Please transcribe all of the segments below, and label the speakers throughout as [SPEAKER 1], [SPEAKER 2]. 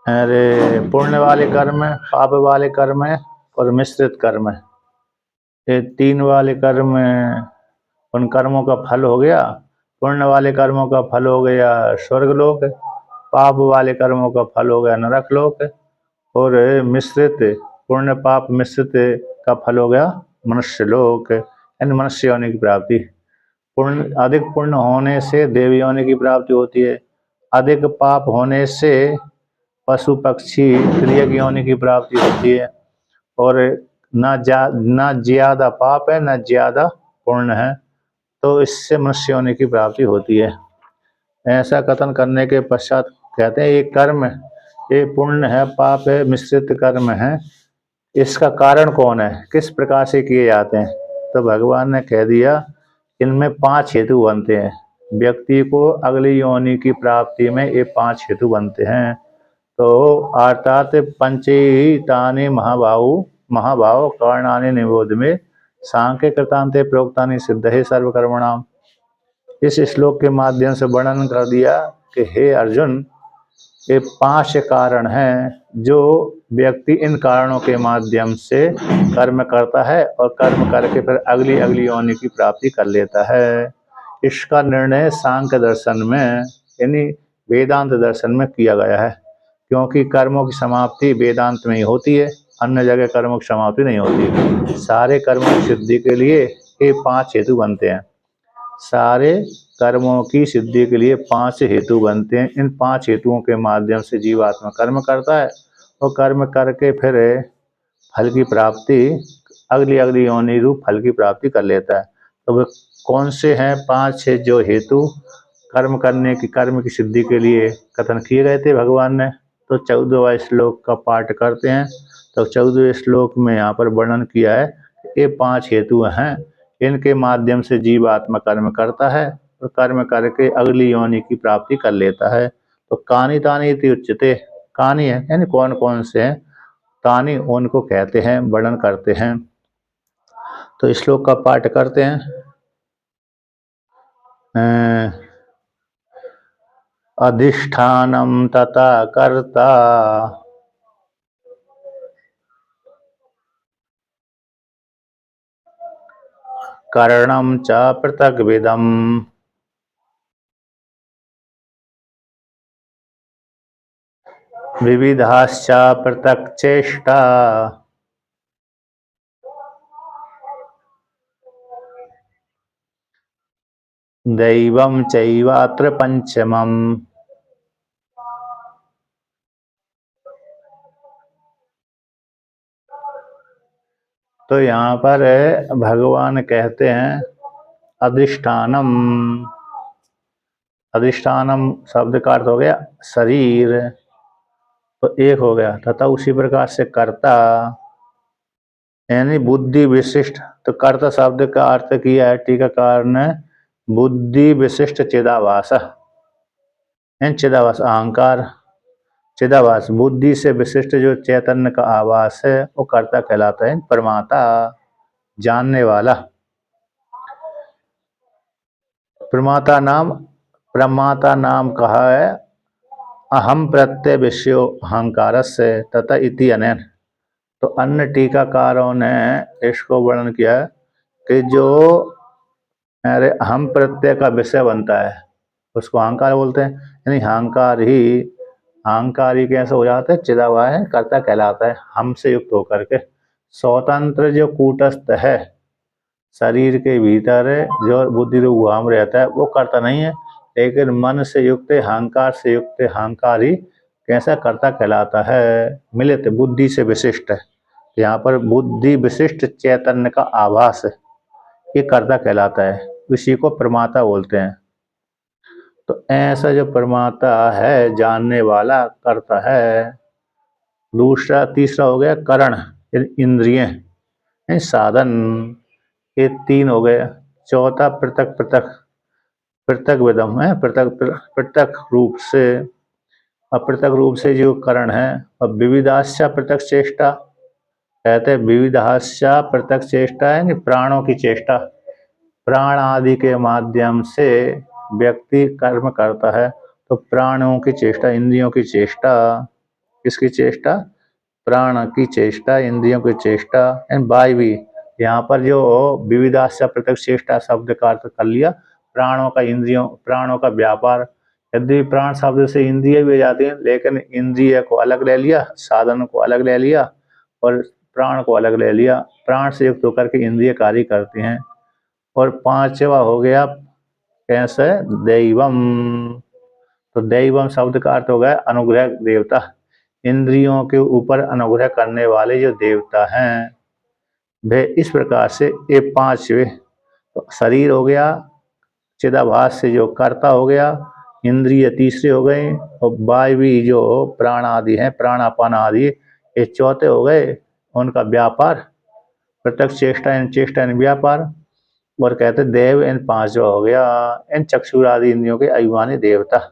[SPEAKER 1] अरे पुण्य वाले कर्म, पाप वाले कर्म और मिश्रित कर्म, ये तीन वाले कर्म, उन कर्मों का फल हो गया। पुण्य वाले कर्मों का फल हो गया स्वर्ग लोक, पाप वाले कर्मों का फल हो गया नरक लोक, और मिश्रित पुण्य पाप मिश्रित का फल हो गया मनुष्य लोक, यानी मनुष्य योनि की प्राप्ति। पुण्य अधिक पुण्य होने से देव योनि की प्राप्ति होती है, अधिक पाप होने से पशु पक्षी त्रियक योनि की प्राप्ति होती है, और ना ज्यादा पाप है ना ज्यादा पुण्य है, तो इससे मनुष्य योनि की प्राप्ति होती है। ऐसा कथन करने के पश्चात कहते हैं ये कर्म, ये पुण्य है पाप है मिश्रित कर्म है, इसका कारण कौन है, किस प्रकार से किए जाते हैं। तो भगवान ने कह दिया इनमें 5 हेतु बनते हैं, व्यक्ति को अगली योनि की प्राप्ति में ये 5 हेतु बनते हैं। तो अर्थात पंचैतानि महाभाव कारणानि निबोध में सांख्य कृतांते प्रोक्तानि सिद्धे सर्वकर्मणाम। इस श्लोक के माध्यम से वर्णन कर दिया कि हे अर्जुन, ये 5 कारण हैं जो व्यक्ति इन कारणों के माध्यम से कर्म करता है और कर्म करके फिर अगली अगली योनि की प्राप्ति कर लेता है। इसका निर्णय सांख्य दर्शन में यानी वेदांत दर्शन में किया गया है, क्योंकि कर्मों की समाप्ति वेदांत में ही होती है, अन्य जगह कर्मों की समाप्ति नहीं होती। सारे कर्मों की सिद्धि के लिए ये 5 हेतु बनते हैं, सारे कर्मों की सिद्धि के लिए 5 हेतु बनते हैं। इन 5 हेतुओं के माध्यम से जीवात्मा कर्म करता है और कर्म करके फिर फल की प्राप्ति अगली अगली योनि रूप फल की प्राप्ति कर लेता है। तो वे कौन से हैं 5 जो हेतु कर्म करने की कर्म की सिद्धि के लिए कथन किए गए थे भगवान ने। तो 14वां श्लोक का पाठ करते हैं। तो 14वें श्लोक में यहाँ पर वर्णन किया है ये 5 हेतु हैं, इनके माध्यम से जीवात्मा कर्म करता है और कर्म करके अगली योनि की प्राप्ति कर लेता है। तो कानि तानि इति उच्यते, कानि है यानी कौन कौन से हैं, तानि उनको कहते हैं, वर्णन करते हैं। तो श्लोक का पाठ करते हैं। अधिष्ठानं तथा कर्ता करणं च पृथग्विदम् विविधाश्च पृथक् चेष्टा दैवं चैवात्र पंचमम्। तो यहाँ पर भगवान कहते हैं अधिष्ठानम, अधिष्ठानम शब्द का अर्थ हो गया शरीर, तो एक हो गया, तथा उसी प्रकार से कर्ता यानी बुद्धि विशिष्ट। तो कर्ता शब्द का अर्थ किया है टीकाकार ने बुद्धि विशिष्ट चिदाभास, चिदाभास अहंकार, चिदाभास बुद्धि से विशिष्ट जो चैतन्य का आभास है वो कर्ता कहलाता है, परमाता जानने वाला। प्रमाता नाम कहा है अहम प्रत्यय विषयो अहंकार से तथा इति अनेन। तो अन्य टीकाकारों ने इसको वर्णन किया कि जो अरे अहम प्रत्यय का विषय बनता है उसको अहंकार बोलते हैं, यानी अहंकार ही कैसे हो जाता है, चिदाभास है कर्ता कहलाता है हमसे युक्त होकर के। स्वतंत्र जो कूटस्थ है शरीर के भीतर जो बुद्धि रूप गुहाम रहता है वो कर्ता नहीं है, लेकिन मन से युक्त अहंकार से युक्त अहंकार ही कैसा कर्ता कहलाता है, मिलित बुद्धि से विशिष्ट है। यहाँ पर बुद्धि विशिष्ट चैतन्य का आभास है ये कर्ता कहलाता है, इसी को प्रमाता बोलते हैं। तो ऐसा जो प्रमाता है जानने वाला करता है। दूसरा तीसरा हो गया करण इंद्रिय साधन, ये 3 हो गए। चौथा पृथक पृथक पृथक विदम है, पृथक पृथक रूप से, अपृथक रूप से जो करण है। और विविधाश्चा पृथक चेष्टा कहते हैं, विविधाश्चा पृथक चेष्टा है प्राणों की चेष्टा, प्राण आदि के माध्यम से व्यक्ति कर्म करता है। तो प्राणों की चेष्टा इंद्रियों की चेष्टा किसकी चेष्टा? प्राण की चेष्टा, इंद्रियों की चेष्टा। एंड वायवी, यहाँ पर जो विविधास्या पृथक चेष्टा शब्द का अर्थ कर लिया प्राणों का, इंद्रियों, प्राणों का व्यापार। यदि प्राण शब्द से इंद्रिय भी जाती हैं, लेकिन इंद्रिय को अलग ले लिया, साधन को अलग ले लिया और प्राण को अलग ले लिया। प्राण से युक्त होकर के इंद्रिय कार्य करती हैं। और पांचवा हो गया कैसे? दैवम। तो दैवम शब्द का अर्थ हो गया अनुग्रह देवता। इंद्रियों के ऊपर अनुग्रह करने वाले जो देवता हैं वे इस प्रकार से ये पांचवे, तो शरीर हो गया, चिदाभास से जो कर्ता हो गया, इंद्रिय तीसरे हो गए और वायवी जो प्राण आदि हैं, प्राणापान आदि, ये चौथे हो गए। उनका व्यापार प्रत्यक्ष चेष्टा, इन चेष्टा इन व्यापार। और कहते देव इन पांचवा हो गया, इन चक्षुर आदि इंद्रियों के अभिमानी देवता।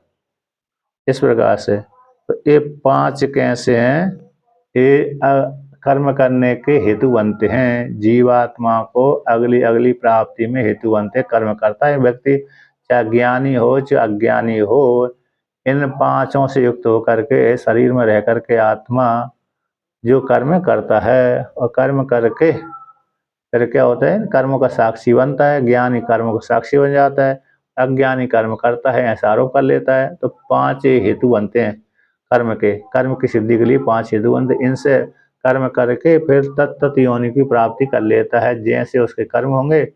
[SPEAKER 1] इस प्रकार से तो ये पांच कैसे हैं? ये कर्म करने के हेतु बनते हैं, जीवात्मा को अगली अगली प्राप्ति में हेतु बनते हैं। कर्म करता है व्यक्ति, चाहे ज्ञानी हो चाहे अज्ञानी हो, इन पांचों से युक्त होकर के शरीर में रह करके आत्मा जो कर्म करता है और कर्म करके फिर क्या होता है? कर्मों का साक्षी बनता है। ज्ञानी कर्मों का साक्षी बन जाता है, अज्ञानी कर्म करता है ऐसा आरोप कर लेता है। तो पांच हेतु बनते हैं कर्म के, कर्म की सिद्धि के लिए पांच हेतु बनते। इनसे कर्म करके फिर तत्त योनि की प्राप्ति कर लेता है। जैसे उसके कर्म होंगे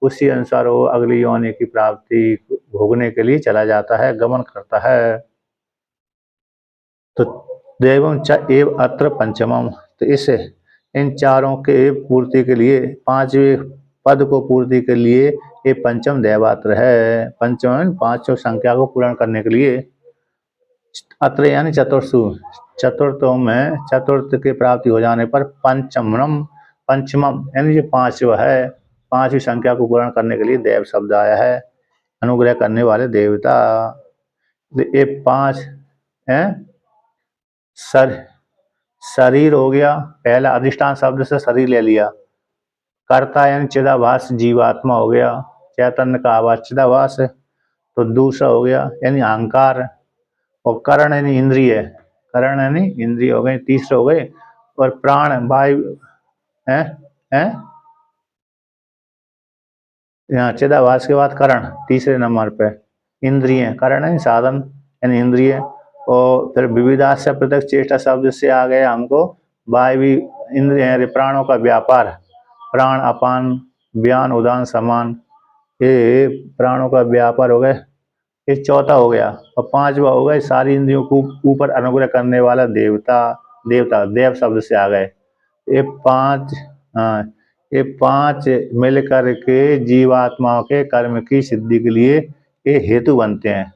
[SPEAKER 1] उसी अनुसार वो अगली योनि की प्राप्ति भोगने के लिए चला जाता है, गमन करता है। तो देवम च एव अत्र पंचमम। तो इसे इन चारों के पूर्ति के लिए, पांचवें पद को पूर्ति के लिए ये पंचम देवात्र है। पंचम पांचों संख्या को पूर्ण करने के लिए। अत्र यानी चतुर्थु, चतुर्थों में चतुर्थ की प्राप्ति हो जाने पर पंचमम, पंचमम यानी जो पांचवा है, पांचवी संख्या को पूर्ण करने के लिए देव शब्द आया है, अनुग्रह करने वाले देवता। ये पांच है। शरीर हो गया पहला, अधिष्ठान शब्द से शरीर ले लिया। कर्ता यानी चिदाभास जीवात्मा हो गया, चैतन्य का आवाज चिदाभास है। तो दूसरा हो गया यानी अहंकार, और करण यानी इंद्रिय, करण यानी इंद्रिय हो गए, तीसरे हो गए। और प्राण वायु है, है? यहाँ चिदाभास के बाद करण तीसरे नंबर पे, इंद्रिय, करण है साधन यानी इंद्रिय। और फिर विविधास्या पृथक चेष्टा शब्द से आ गया हमको वायवी इंद्रिय, प्राणों का व्यापार, प्राण अपान व्यान उदान समान, ये प्राणों का व्यापार हो गए। ये चौथा हो गया। और पांचवा हो गए सारी इंद्रियों को ऊपर अनुग्रह करने वाला देवता, देवता देव शब्द से आ गए। ये पांच, हाँ, ये पांच मिलकर के जीवात्माओं के कर्म की सिद्धि के लिए ये हेतु बनते हैं।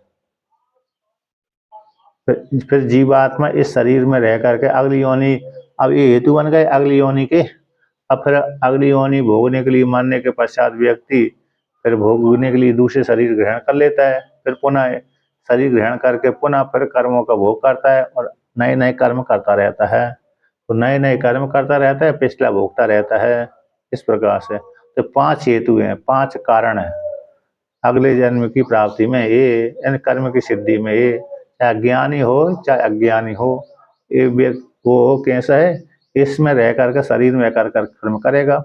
[SPEAKER 1] फिर जीवात्मा इस शरीर में रह करके अगली योनि, अब ये हेतु बन गए अगली योनि के। अब फिर अगली योनि भोगने के लिए, मरने के पश्चात व्यक्ति फिर भोगने के लिए दूसरे शरीर ग्रहण कर लेता है। फिर पुनः शरीर ग्रहण करके पुनः फिर कर्मों का भोग करता है और नए नए कर्म करता रहता है। तो नए नए कर्म करता रहता है, पिछला भोगता रहता है। इस प्रकार से तो पांच हेतु हैं, पांच कारण है अगले जन्म की प्राप्ति में, ये कर्म की सिद्धि में। ये चाहे ज्ञानी हो चाहे अज्ञानी हो, ये वो कैसा है? इसमें रह करके शरीर में रह कर कर्म करेगा।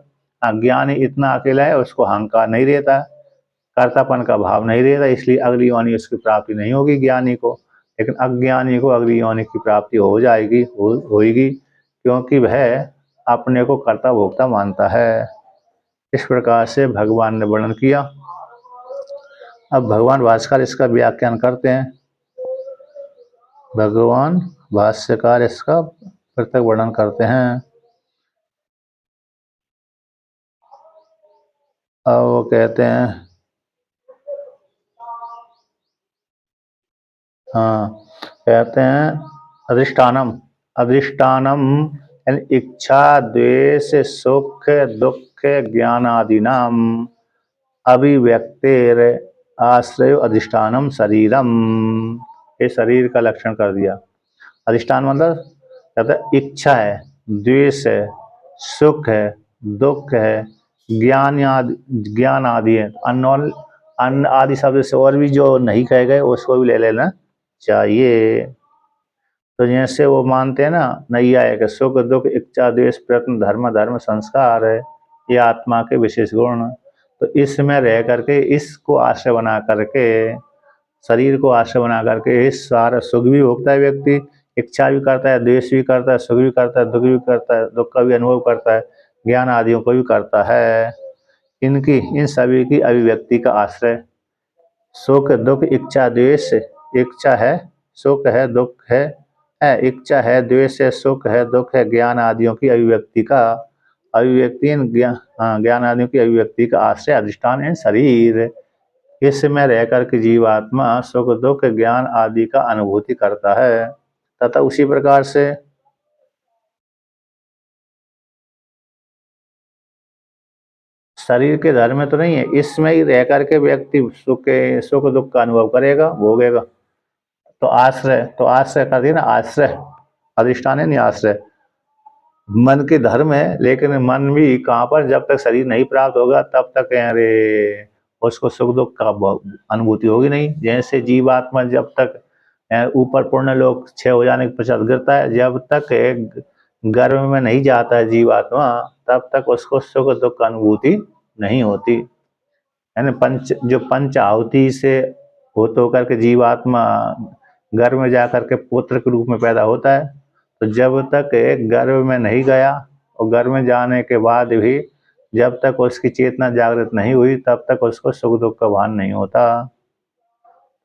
[SPEAKER 1] अज्ञानी इतना अकेला है, उसको अहंकार नहीं रहता, कर्तापन का भाव नहीं रहता, इसलिए अगली योनि उसकी प्राप्ति नहीं होगी ज्ञानी को। लेकिन अज्ञानी को अगली योनि की प्राप्ति हो जाएगी, होगी, क्योंकि वह अपने को कर्ता भोक्ता मानता है। इस प्रकार से भगवान ने वर्णन किया। अब भगवान भाष्यकार इसका व्याख्यान करते हैं। भगवान भाष्यकार इसका पृथक वर्णन करते हैं। अब वो कहते हैं, हाँ, कहते हैं अधिष्ठानम, अधिष्ठानम यानी इच्छा द्वेष सुख दुख ज्ञानादीनाम अभिव्यक्तेर आश्रय अधिष्ठानम शरीरम। ये शरीर का लक्षण कर दिया। अधिष्ठान मतलब कहते हैं इच्छा है, द्वेष है, सुख है, दुख है, ज्ञान आदि है। अन्न आदि शब्द से और भी जो नहीं कहे गए उसको भी ले लेना चाहिए। तो जैसे वो मानते हैं ना नैयायिक, सुख दुख इच्छा द्वेष प्रयत्न धर्म धर्म संस्कार है ये आत्मा के विशेष गुण। तो इसमें रह करके इसको आश्रय बना करके, शरीर को आश्रय बना करके इस सारा सुख भी भोगता है व्यक्ति, इच्छा भी करता है, द्वेष भी करता है, सुख भी करता है, दुख भी करता है, दुख का भी अनुभव करता है, ज्ञान आदियों को भी करता है। इनकी इन सभी की अभिव्यक्ति का आश्रय सुख दुख इच्छा द्वेष। इच्छा है, सुख है, दुख है, इच्छा है, द्वेष है, सुख है, दुख है, ज्ञान आदियों की अभिव्यक्ति का अभिव्यक्ति ज्ञान आदियों की अभिव्यक्ति का आश्रय अधिष्ठान है शरीर। इसमें रहकर के जीवात्मा सुख दुख ज्ञान आदि का अनुभूति करता है तथा उसी प्रकार से शरीर के धर्म में तो नहीं है, इसमें ही रह करके व्यक्ति सुख दुख का अनुभव करेगा, भोगेगा। तो आश्रय कर दिया ना, आश्रय अधिष्ठान है नहीं आश्रय। मन के धर्म है, लेकिन मन भी कहाँ पर, जब तक शरीर नहीं प्राप्त होगा तब तक अरे उसको सुख दुख का अनुभूति होगी नहीं। जैसे जीवात्मा जब तक ऊपर पूर्ण लोक क्षय हो जाने के पश्चात गिरता है, जब तक गर्भ में नहीं जाता है जीवात्मा तब तक उसको सुख दुख का अनुभूति नहीं होती है ना। पंच आहुति से होकर के जीवात्मा गर्भ में जाकर के पुत्र के रूप में पैदा होता है। तो जब तक गर्भ में नहीं गया और गर्भ में जाने के बाद भी जब तक उसकी चेतना जागृत नहीं हुई तब तक उसको सुख दुख का भान नहीं होता।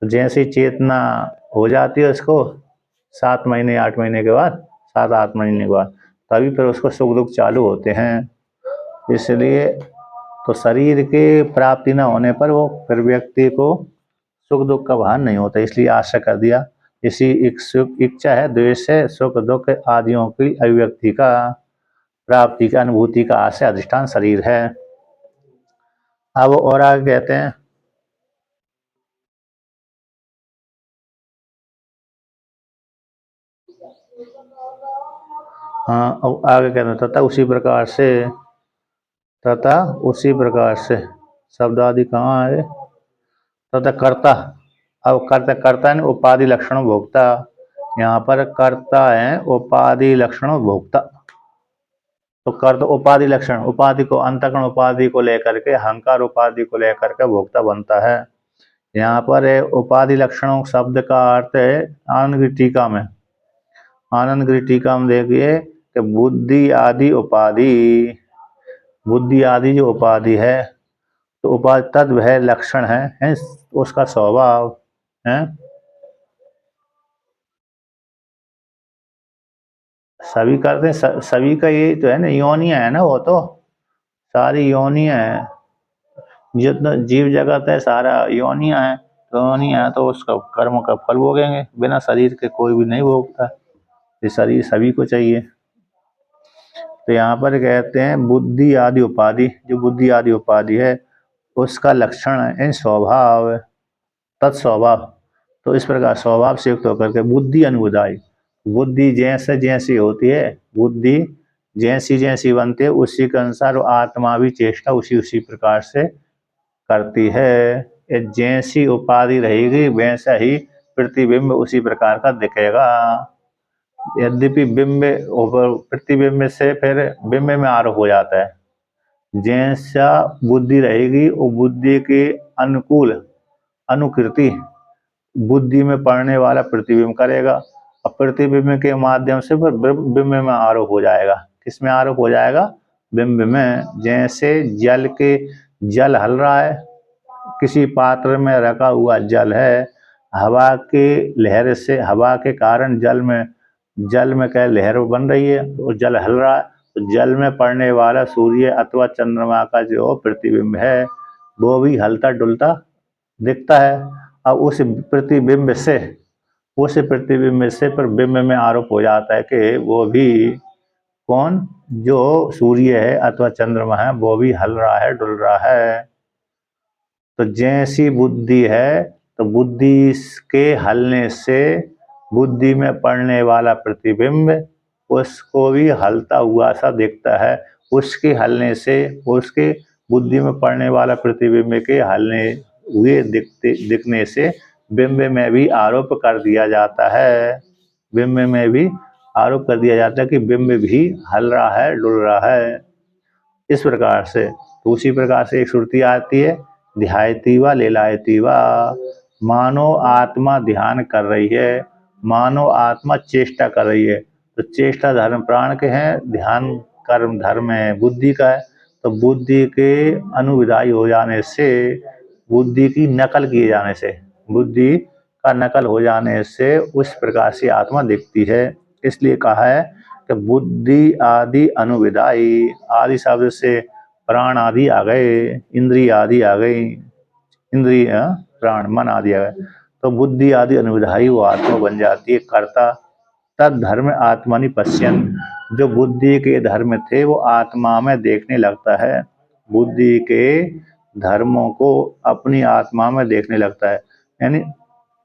[SPEAKER 1] तो जैसी चेतना हो जाती है उसको 7 महीने 8 महीने के बाद, 7-8 महीने के बाद, तभी फिर उसको सुख दुख चालू होते हैं। इसलिए तो शरीर के प्राप्ति न होने पर वो फिर व्यक्ति को सुख दुख का भान नहीं होता, इसलिए आश्रय कर दिया। इसी इच्छा है, द्वेष है, सुख दुख आदियों की अभिव्यक्ति का प्राप्ति का अनुभूति का आश्रय अधिष्ठान शरीर है। अब और आगे कहते हैं हाँ, अब आगे कहते हैं तथा उसी प्रकार से शब्द आदि कहाँ है, तथा कर्ता। अब कर्ता कर्ता है उपाधि लक्षण भोक्ता, यहाँ पर कर्ता है उपाधि लक्षण भोक्ता। तो कर्ता उपाधि लक्षण, उपाधि को अंतःकरण उपाधि को लेकर के, अहंकार उपाधि को लेकर के भोक्ता बनता है। यहाँ पर उपाधि लक्षणों शब्द का अर्थ है आनंद की टीका में, आनंद की टीका में देखिए कि बुद्धि आदि उपाधि, बुद्धि आदि जो उपाधि है तो उपाधि तत्व है, लक्षण है उसका स्वभाव है। सभी करते हैं, सभी का ये तो है ना, योनियां है ना, वो तो सारी योनियां है, जितना जीव जगत है सारा योनियां है। तो योनियां है तो उसका कर्म का फल भोगेंगे, बिना शरीर के कोई भी नहीं भोगता, ये शरीर सभी को चाहिए। तो यहाँ पर कहते हैं बुद्धि आदि उपाधि, जो बुद्धि आदि उपाधि है उसका लक्षण है स्वभाव, तत्स्वभाव। तो इस प्रकार स्वभाव से युक्त होकर के बुद्धि अनुदायी, बुद्धि जैसे जैसी होती है, बुद्धि जैसी जैसी बनती है उसी के अनुसार आत्मा भी चेष्टा उसी उसी प्रकार से करती है। जैसी उपाधि रहेगी वैसा ही प्रतिबिंब उसी प्रकार का दिखेगा। यद्यपि बिंब प्रतिबिंब से फिर बिंब में आरोप हो जाता है। जैसा बुद्धि रहेगी वो बुद्धि के अनुकूल अनुकृति बुद्धि में पड़ने वाला प्रतिबिंब करेगा, और प्रतिबिंब के माध्यम से फिर बिंब में आरोप हो जाएगा। किसमें आरोप हो जाएगा? बिंब में। जैसे जल हल रहा है, किसी पात्र में रखा हुआ जल है, हवा के लहर से, हवा के कारण जल में क्या लहर बन रही है तो जल हल रहा है। तो जल में पड़ने वाला सूर्य अथवा चंद्रमा का जो प्रतिबिंब है वो भी हलता डुलता दिखता है। अब उस प्रतिबिंब से पर बिंब में आरोप हो जाता है कि वो भी कौन, जो सूर्य है अथवा चंद्रमा है वो भी हल रहा है, डुल रहा है। तो जैसी बुद्धि है तो बुद्धि के हलने से बुद्धि में पड़ने वाला प्रतिबिंब उसको भी हलता हुआ सा दिखता है। उसके हलने से, उसके बुद्धि में पड़ने वाला प्रतिबिंब के हलने हुए दिखने से बिंब में भी आरोप कर दिया जाता है। बिंब में भी आरोप कर दिया जाता है कि बिंब भी हल रहा है, डुल रहा है। इस प्रकार से तो उसी प्रकार से एक श्रुति आती है, ध्यायती वा लीलायती वा, मानो आत्मा ध्यान कर रही है, मानो आत्मा चेष्टा कर रही है। तो चेष्टा धर्म प्राण के हैं, ध्यान कर्म धर्म है बुद्धि का है। तो बुद्धि के अनुविदाई हो जाने से, बुद्धि की नकल किए जाने से, बुद्धि का नकल हो जाने से उस प्रकार से आत्मा दिखती है। इसलिए कहा है कि बुद्धि आदि अनुविदाई, आदि शब्द से प्राण आदि आ गए, इंद्रिय आदि आ गई, इंद्रिय प्राण मन आदि आ गए। तो बुद्धि आदि अनुविधाई वो आत्मा बन जाती है कर्ता। तद धर्म आत्मनि पश्यन, जो बुद्धि के धर्म थे वो आत्मा में देखने लगता है, बुद्धि के धर्मों को अपनी आत्मा में देखने लगता है। यानी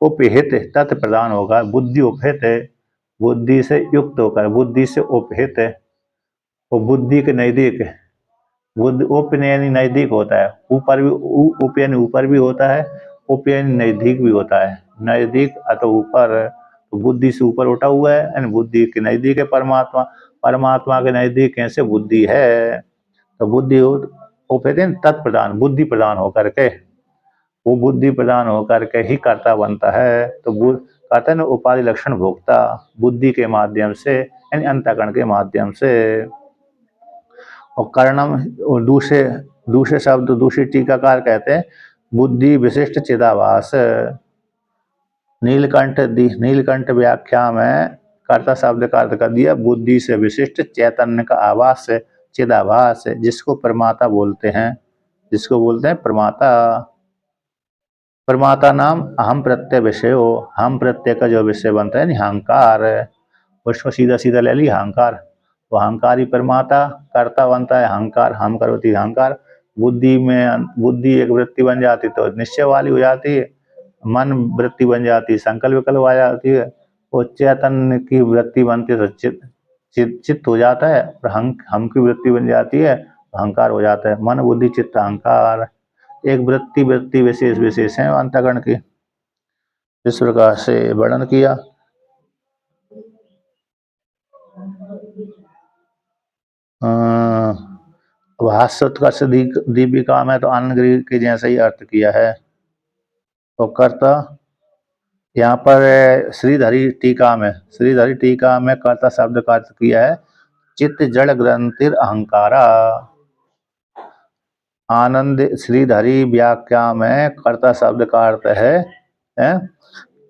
[SPEAKER 1] उपहित तत् प्रदान होगा, बुद्धि उपहित है, बुद्धि से युक्त होकर, बुद्धि से उपहित है, वो बुद्धि के नजदीक है। बुद्धि उप यानी नजदीक होता है, ऊपर भी उप यानी ऊपर भी होता है, उप यानी नजदीक भी होता है, नजदीक अथवा ऊपर। तो बुद्धि से ऊपर उठा हुआ है यानी बुद्धि के नजदीक है परमात्मा, परमात्मा के नजदीक कैसे बुद्धि है। तो बुद्धि उपहित तत्प्रदान, बुद्धि प्रदान होकर के, वो बुद्धि प्रदान होकर के ही कर्ता बनता है। तो कहते हैं उपाधि लक्षण भोक्ता, बुद्धि के माध्यम से यानी अंतःकरण के माध्यम से। और कर्णम दूसरे दूसरे शब्द दूसरी टीकाकार कहते हैं बुद्धि विशिष्ट चिदाभास। नीलकंठ व्याख्या में कर्ता शब्द का अर्थ कर दिया बुद्धि से विशिष्ट चैतन्य का आभास है, चिदाभास है, जिसको प्रमाता बोलते हैं, जिसको बोलते हैं प्रमाता। प्रमाता नाम अहम प्रत्यय विषय हो, हम प्रत्यय का जो विषय बनता है अहंकार, उसको सीधा सीधा ले ली अहंकार। तो अहंकार ही प्रमाता कर्ता बनता है, अहंकार हम करोति अहंकार। बुद्धि में बुद्धि एक वृत्ति बन जाती तो निश्चय वाली हो जाती है, मन वृत्ति बन जाती है संकल्प विकल्प आ जाती है, वो चैतन्य की वृत्ति बनती है तो चित्त हो जाता है, और हम की वृत्ति बन जाती है अहंकार हो जाता है। मन बुद्धि चित्त अहंकार एक वृत्ति विशेष विशेष है अंतःकरण की। इस प्रकार से वर्णन किया। भाष्योत्कर्ष दीपिका में तो आनंद गिरि के जैसा ही अर्थ किया है। तो कर्ता यहाँ पर श्रीधरी टीका में कर्ता शब्द का अर्थ किया है चित्त जड़ ग्रंथिर अहंकारा। आनंद श्रीधरी व्याख्या में कर्ता शब्द का अर्थ है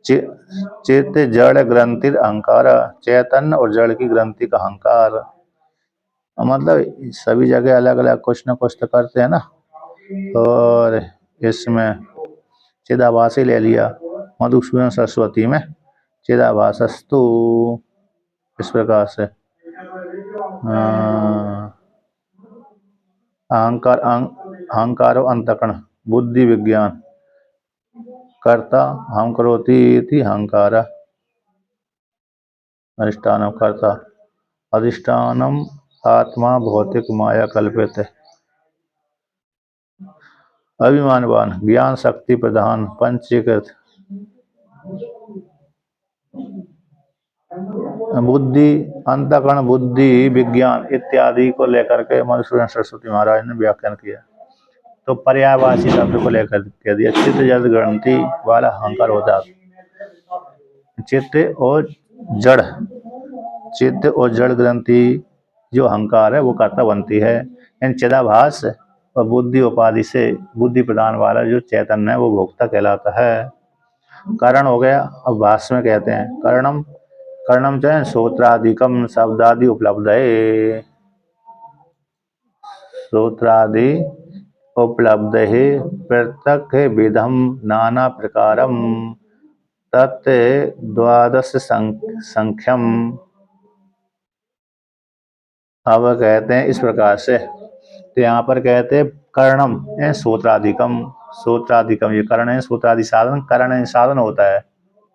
[SPEAKER 1] चित्त जड़ ग्रंथिर अहंकार, चैतन्य और जड़ की ग्रंथि का अहंकार। मतलब सभी जगह अलग अलग कुछ न कुछ तो करते हैं ना, और इसमें चिदाभास ही ले लिया, मधुसूदन सरस्वती में चिदाभासस्तु, इस प्रकार से अहंकारो अंतःकरण बुद्धि विज्ञान कर्ता हम करोति इति अहंकार, अधिष्ठानम कर्ता, अधिष्ठानम आत्मा भौतिक माया कल्पित है, अभिमानवान ज्ञान शक्ति प्रधान पंचीकृत, बुद्धि अंतःकरण बुद्धि विज्ञान इत्यादि को लेकर के मधुसूदन सरस्वती महाराज ने व्याख्यान किया। तो पर्यायवाची शब्द को लेकर कह दिया चित्त जड़ ग्रंथि वाला अहंकार होता है, चित्त और जड़ ग्रंथि जो अहंकार है वो कर्ता बनती है। इन चिदाभास और बुद्धि उपाधि से बुद्धि प्रदान वाला जो चैतन्य है वो भोक्ता कहलाता है। कारण हो गया। अब भाष्य में कहते हैं कर्णम जो है श्रोत्रादिकम शब्दादि उपलब्ध है, श्रोत्रादि उपलब्ध है पृथक विधम नाना प्रकारम तत् द्वादश संख्यम। अब कहते हैं इस प्रकार से, तो यहाँ पर कहते हैं कर्णम श्रोत्रादिकम ये कर्ण है, श्रोत्रादि साधन, कर्ण साधन होता है,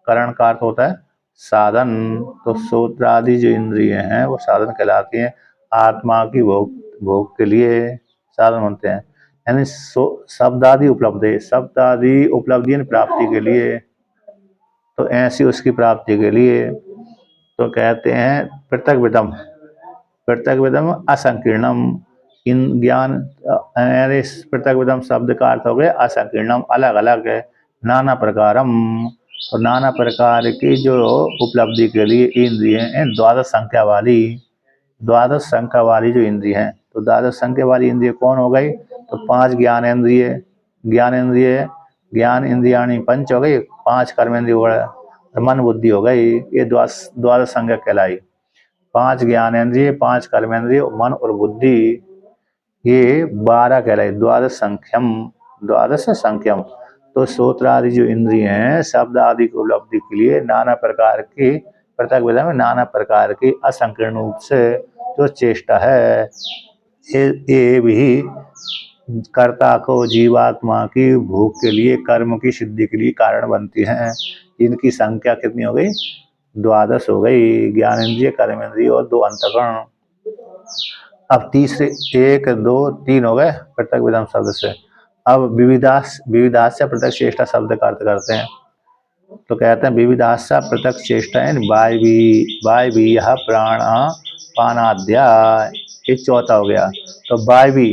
[SPEAKER 1] कर्ण का अर्थ होता है साधन। तो श्रोत्रादि जो इंद्रिय हैं वो साधन कहलाती हैं, आत्मा की भोग के लिए साधन होते हैं। यानी शब्दादि उपलब्धि प्राप्ति के लिए, तो ऐसी उसकी प्राप्ति के लिए तो कहते हैं पृथक विदम असंकीर्णम। इन ज्ञान पृथक विदम शब्द का अर्थ हो गया असंकीर्णम, अलग अलग है, नाना प्रकारम। तो नाना प्रकार की जो उपलब्धि के लिए इंद्रिय हैं, द्वादश संख्या वाली जो इंद्रिय हैं, तो द्वादश संख्या वाली इंद्रिय कौन हो गई? तो 5 ज्ञान इंद्रियाणी पंच हो गई, 5 कर्मेंद्रिय, मन बुद्धि हो गई, ये द्वादश संख्या कहलाई। 5 ज्ञानेन्द्रिय, 5 कर्मेंद्रिय, मन और बुद्धि, ये 12 कहलाई, द्वादश संख्यम। तो श्रोत्र आदि जो इंद्रिय हैं, शब्द आदि की उपलब्धि के लिए नाना प्रकार की, पृथक विधा में नाना प्रकार की असंकीर्ण रूप से जो चेष्टा है, ये भी कर्ता को जीवात्मा की भूख के लिए, कर्म की सिद्धि के लिए कारण बनती हैं। इनकी संख्या कितनी हो गई? 12 हो गई, ज्ञानेन्द्रिय, कर्मेंद्रिय और 2 अंतःकरण। अब तीसरे 1 2 3 हो गए पृथक विधम शब्द से। अब विविधास्य पृथक चेष्टा शब्द का अर्थ करते हैं। तो कहते हैं विविधास्य पृथक चेष्टा वायवी यह प्राण पानाध्याय, ये चौथा हो गया। तो वायवी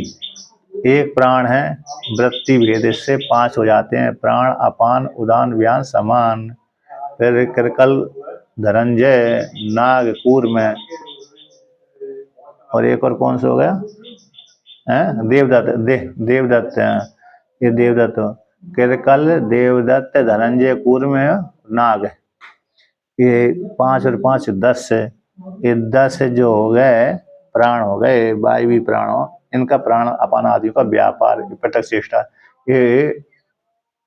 [SPEAKER 1] एक प्राण है, वृत्ति भेद से 5 हो जाते हैं, प्राण, अपान, उदान, व्यान, समान। फिर कृकल, धनंजय, नाग, कूर्म, और एक और कौन सा हो गया? देवदत्त है, ये देवदत्त। कृकल, देवदत्त, धनंजय, कूर्म, नाग, ये 5 और 5 10 है। ये 10 जो हो गए प्राण हो गए, वायवी प्राणों, इनका प्राण अपान आदि का व्यापार, पृथक चेष्टा। ये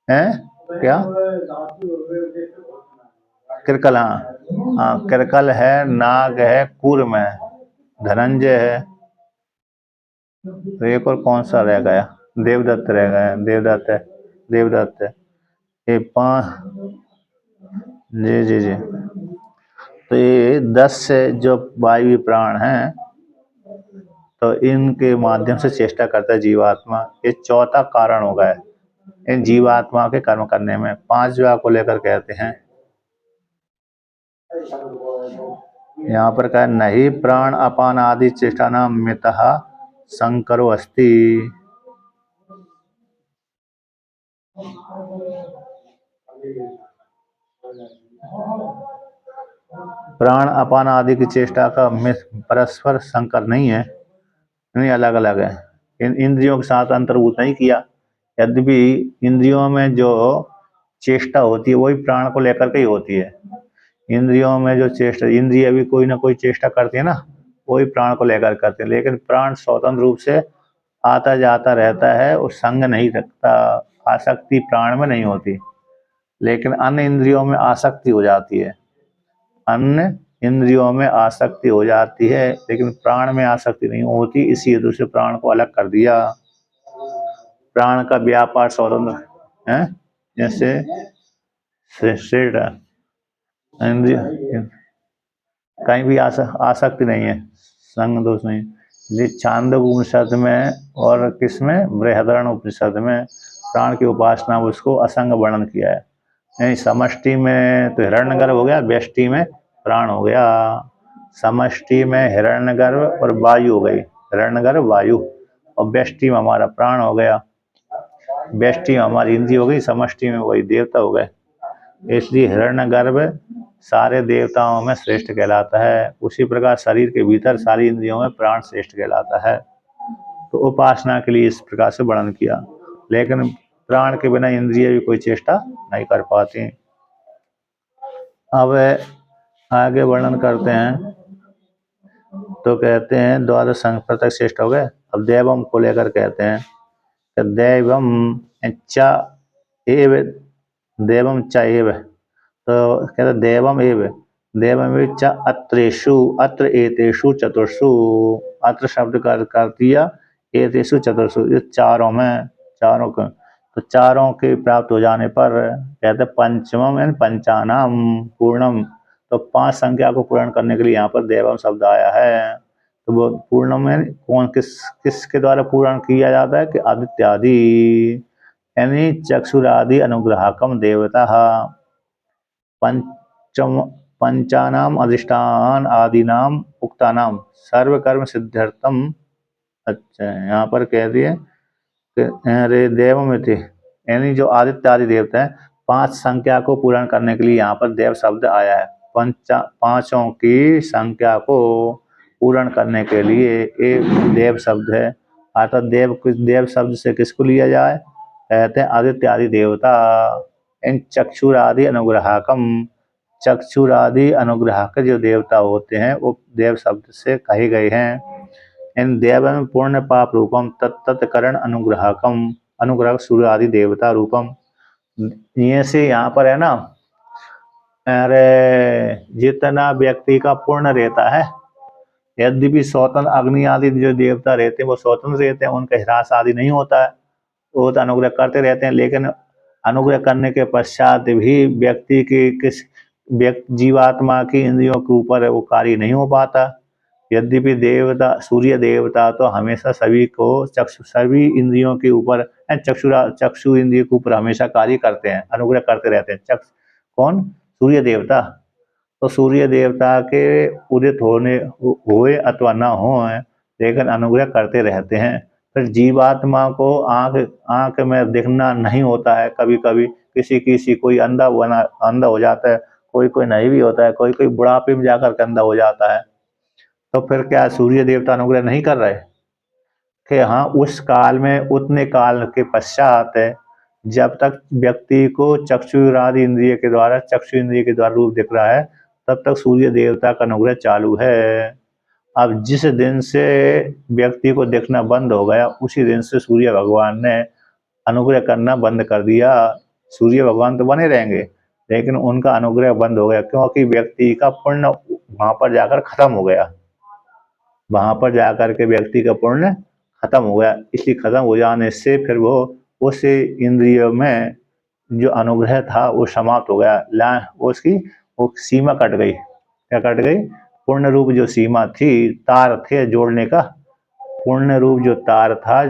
[SPEAKER 1] है क्या? कृकल, हाँ कृकल है, नाग है, कूर्म है, धनंजय है, तो एक और कौन सा रह गया? देवदत्त रह गया, देवदत्त है। ये 5, जी। तो ये 10 से जो वायु प्राण हैं, तो इनके माध्यम से चेष्टा करता है जीवात्मा। ये चौथा कारण होगा है इन जीवात्मा के कर्म करने में। 5वां को लेकर कहते हैं यहाँ पर कहा नहीं प्राण अपान आदि चेष्टा नाम मितः संकरो अस्ति। प्राण अपान आदि की चेष्टा का परस्पर संकर नहीं है, नहीं अलग अलग है। इन इंद्रियों के साथ अंतर्भूत नहीं किया। यद्यपि इंद्रियों में जो चेष्टा होती है वही प्राण को लेकर के ही होती है। इंद्रियों में जो चेष्टा, इंद्रिय भी कोई ना कोई चेष्टा करती है ना, वही प्राण को लेकर करते हैं। लेकिन प्राण स्वतंत्र रूप से आता जाता रहता है और संग नहीं रखता, आसक्ति प्राण में नहीं होती। लेकिन अन्य इंद्रियों में आसक्ति हो जाती है, अन्य इंद्रियों में आसक्ति हो जाती है, लेकिन प्राण में आसक्ति नहीं होती। इसी हेतु से प्राण को अलग कर दिया। प्राण का व्यापार स्वतंत्र है, जैसे इंद्रिय कहीं भी आसक्ति नहीं है, संग दोष नहीं। छांदोग्य उपनिषद में और किसमें? बृहदारण्यक उपनिषद में प्राण की उपासना उसको असंग वर्णन किया है। नहीं समष्टि में तो हिरण्यगर्भ हो गया, व्यष्टि में प्राण हो गया। समष्टि में हिरण्यगर्भ और वायु हो गई, हिरण्यगर्भ वायु, और व्यष्टि में हमारा प्राण हो गया, व्यष्टि में हमारी इंद्रिय हो गई, समष्टि में वही देवता हो गए। इसलिए हिरण्यगर्भ सारे देवताओं में श्रेष्ठ कहलाता है। उसी प्रकार शरीर के भीतर सारी इंद्रियों में प्राण श्रेष्ठ कहलाता है। तो उपासना के लिए इस प्रकार से वर्णन किया। लेकिन प्राण के बिना इंद्रिय भी कोई चेष्टा नहीं कर पाती। अब आगे वर्णन करते हैं, तो कहते हैं द्वादश संघ पृथक श्रेष्ठ हो गए। अब देवम को लेकर कहते हैं कि देवम च एव, देवम च एव, तो कहते देवम एव, देवम च अत्रेषु, अत्र एतेषु चतुर्षु, अत्र शब्द का अर्थ कर दिया एतेषु चतुर्षु, ये चारों में, चारों का, तो चारों के प्राप्त हो जाने पर कहते पंचमम यानी पंचानाम पूर्णम, तो 5 संख्या को पूर्ण करने के लिए यहाँ पर देवम शब्द आया है। तो वो पूर्णम में कौन किसके द्वारा पूर्ण किया जाता है कि आदित्यादि यानी चक्षुरादि अनुग्रहकम देवता। पंचम पंचानाम अधिष्ठान आदिनाम उक्तानाम सर्वकर्म सिद्ध्यर्थम। अच्छा, यहाँ पर कह दिए रे देव में थे, यानी जो आदित्य आदि देवता है, 5 संख्या को पूर्ण करने के लिए यहाँ पर देव शब्द आया है। पांचों की संख्या को पूर्ण करने के लिए एक देव शब्द है। अर्थात देव शब्द से किसको लिया जाए? कहते हैं आदित्य आदि देवता। इन चक्षुरादि अनुग्रहाकम, चक्षुरादि अनुग्राहक जो देवता होते हैं वो देव शब्द से कहे गए हैं। इन देवम पूर्ण पाप रूपम तत्तत्करण अनुग्रहकम, अनुग्रह सूर्य आदि देवता रूपम। ये से यहाँ पर है ना, अरे जितना व्यक्ति का पुण्य रहता है, यद्यपि स्वतंत्र अग्नि आदि जो देवता रहते हैं वो स्वतंत्र रहते हैं, उनका ह्रास आदि नहीं होता है, वो तो अनुग्रह करते रहते हैं। लेकिन अनुग्रह करने के पश्चात भी व्यक्ति की जीवात्मा की इंद्रियों के ऊपर वो कार्य नहीं हो पाता। यद्यपि देवता सूर्य देवता तो हमेशा सभी को सभी इंद्रियों के ऊपर, चक्षु इंद्रिय के ऊपर हमेशा कार्य करते हैं, अनुग्रह करते रहते हैं। कौन? सूर्य देवता। तो सूर्य देवता के उदित होने हुए अथवा न हो, लेकिन अनुग्रह करते रहते हैं। फिर जीवात्मा को आंख में दिखना नहीं होता है, कभी कभी किसी कोई अंधा हो जाता है, कोई नहीं भी होता है, कोई बुढ़ापे में जाकर के अंधा हो जाता है। तो फिर क्या सूर्य देवता अनुग्रह नहीं कर रहे? कि हाँ, उस काल में, उतने काल के पश्चात जब तक व्यक्ति को चक्षु इंद्रिय के द्वारा रूप दिख रहा है, तब तक सूर्य देवता का अनुग्रह चालू है। अब जिस दिन से व्यक्ति को देखना बंद हो गया, उसी दिन से सूर्य भगवान ने अनुग्रह करना बंद कर दिया। सूर्य भगवान तो बने रहेंगे, लेकिन उनका अनुग्रह बंद हो गया, क्योंकि व्यक्ति का पुण्य वहां पर जाकर खत्म हो गया। वहां पर जाकर के व्यक्ति का पुण्य खत्म हो गया। इसलिए खत्म हो जाने से फिर वो उस इंद्रिय में जो अनुग्रह था वो समाप्त हो गया। उसकी वो सीमा कट गई। क्या कट गई? पूर्ण रूप जो सीमा थी, तार थे जोड़ने का, पूर्ण रूप जो तार था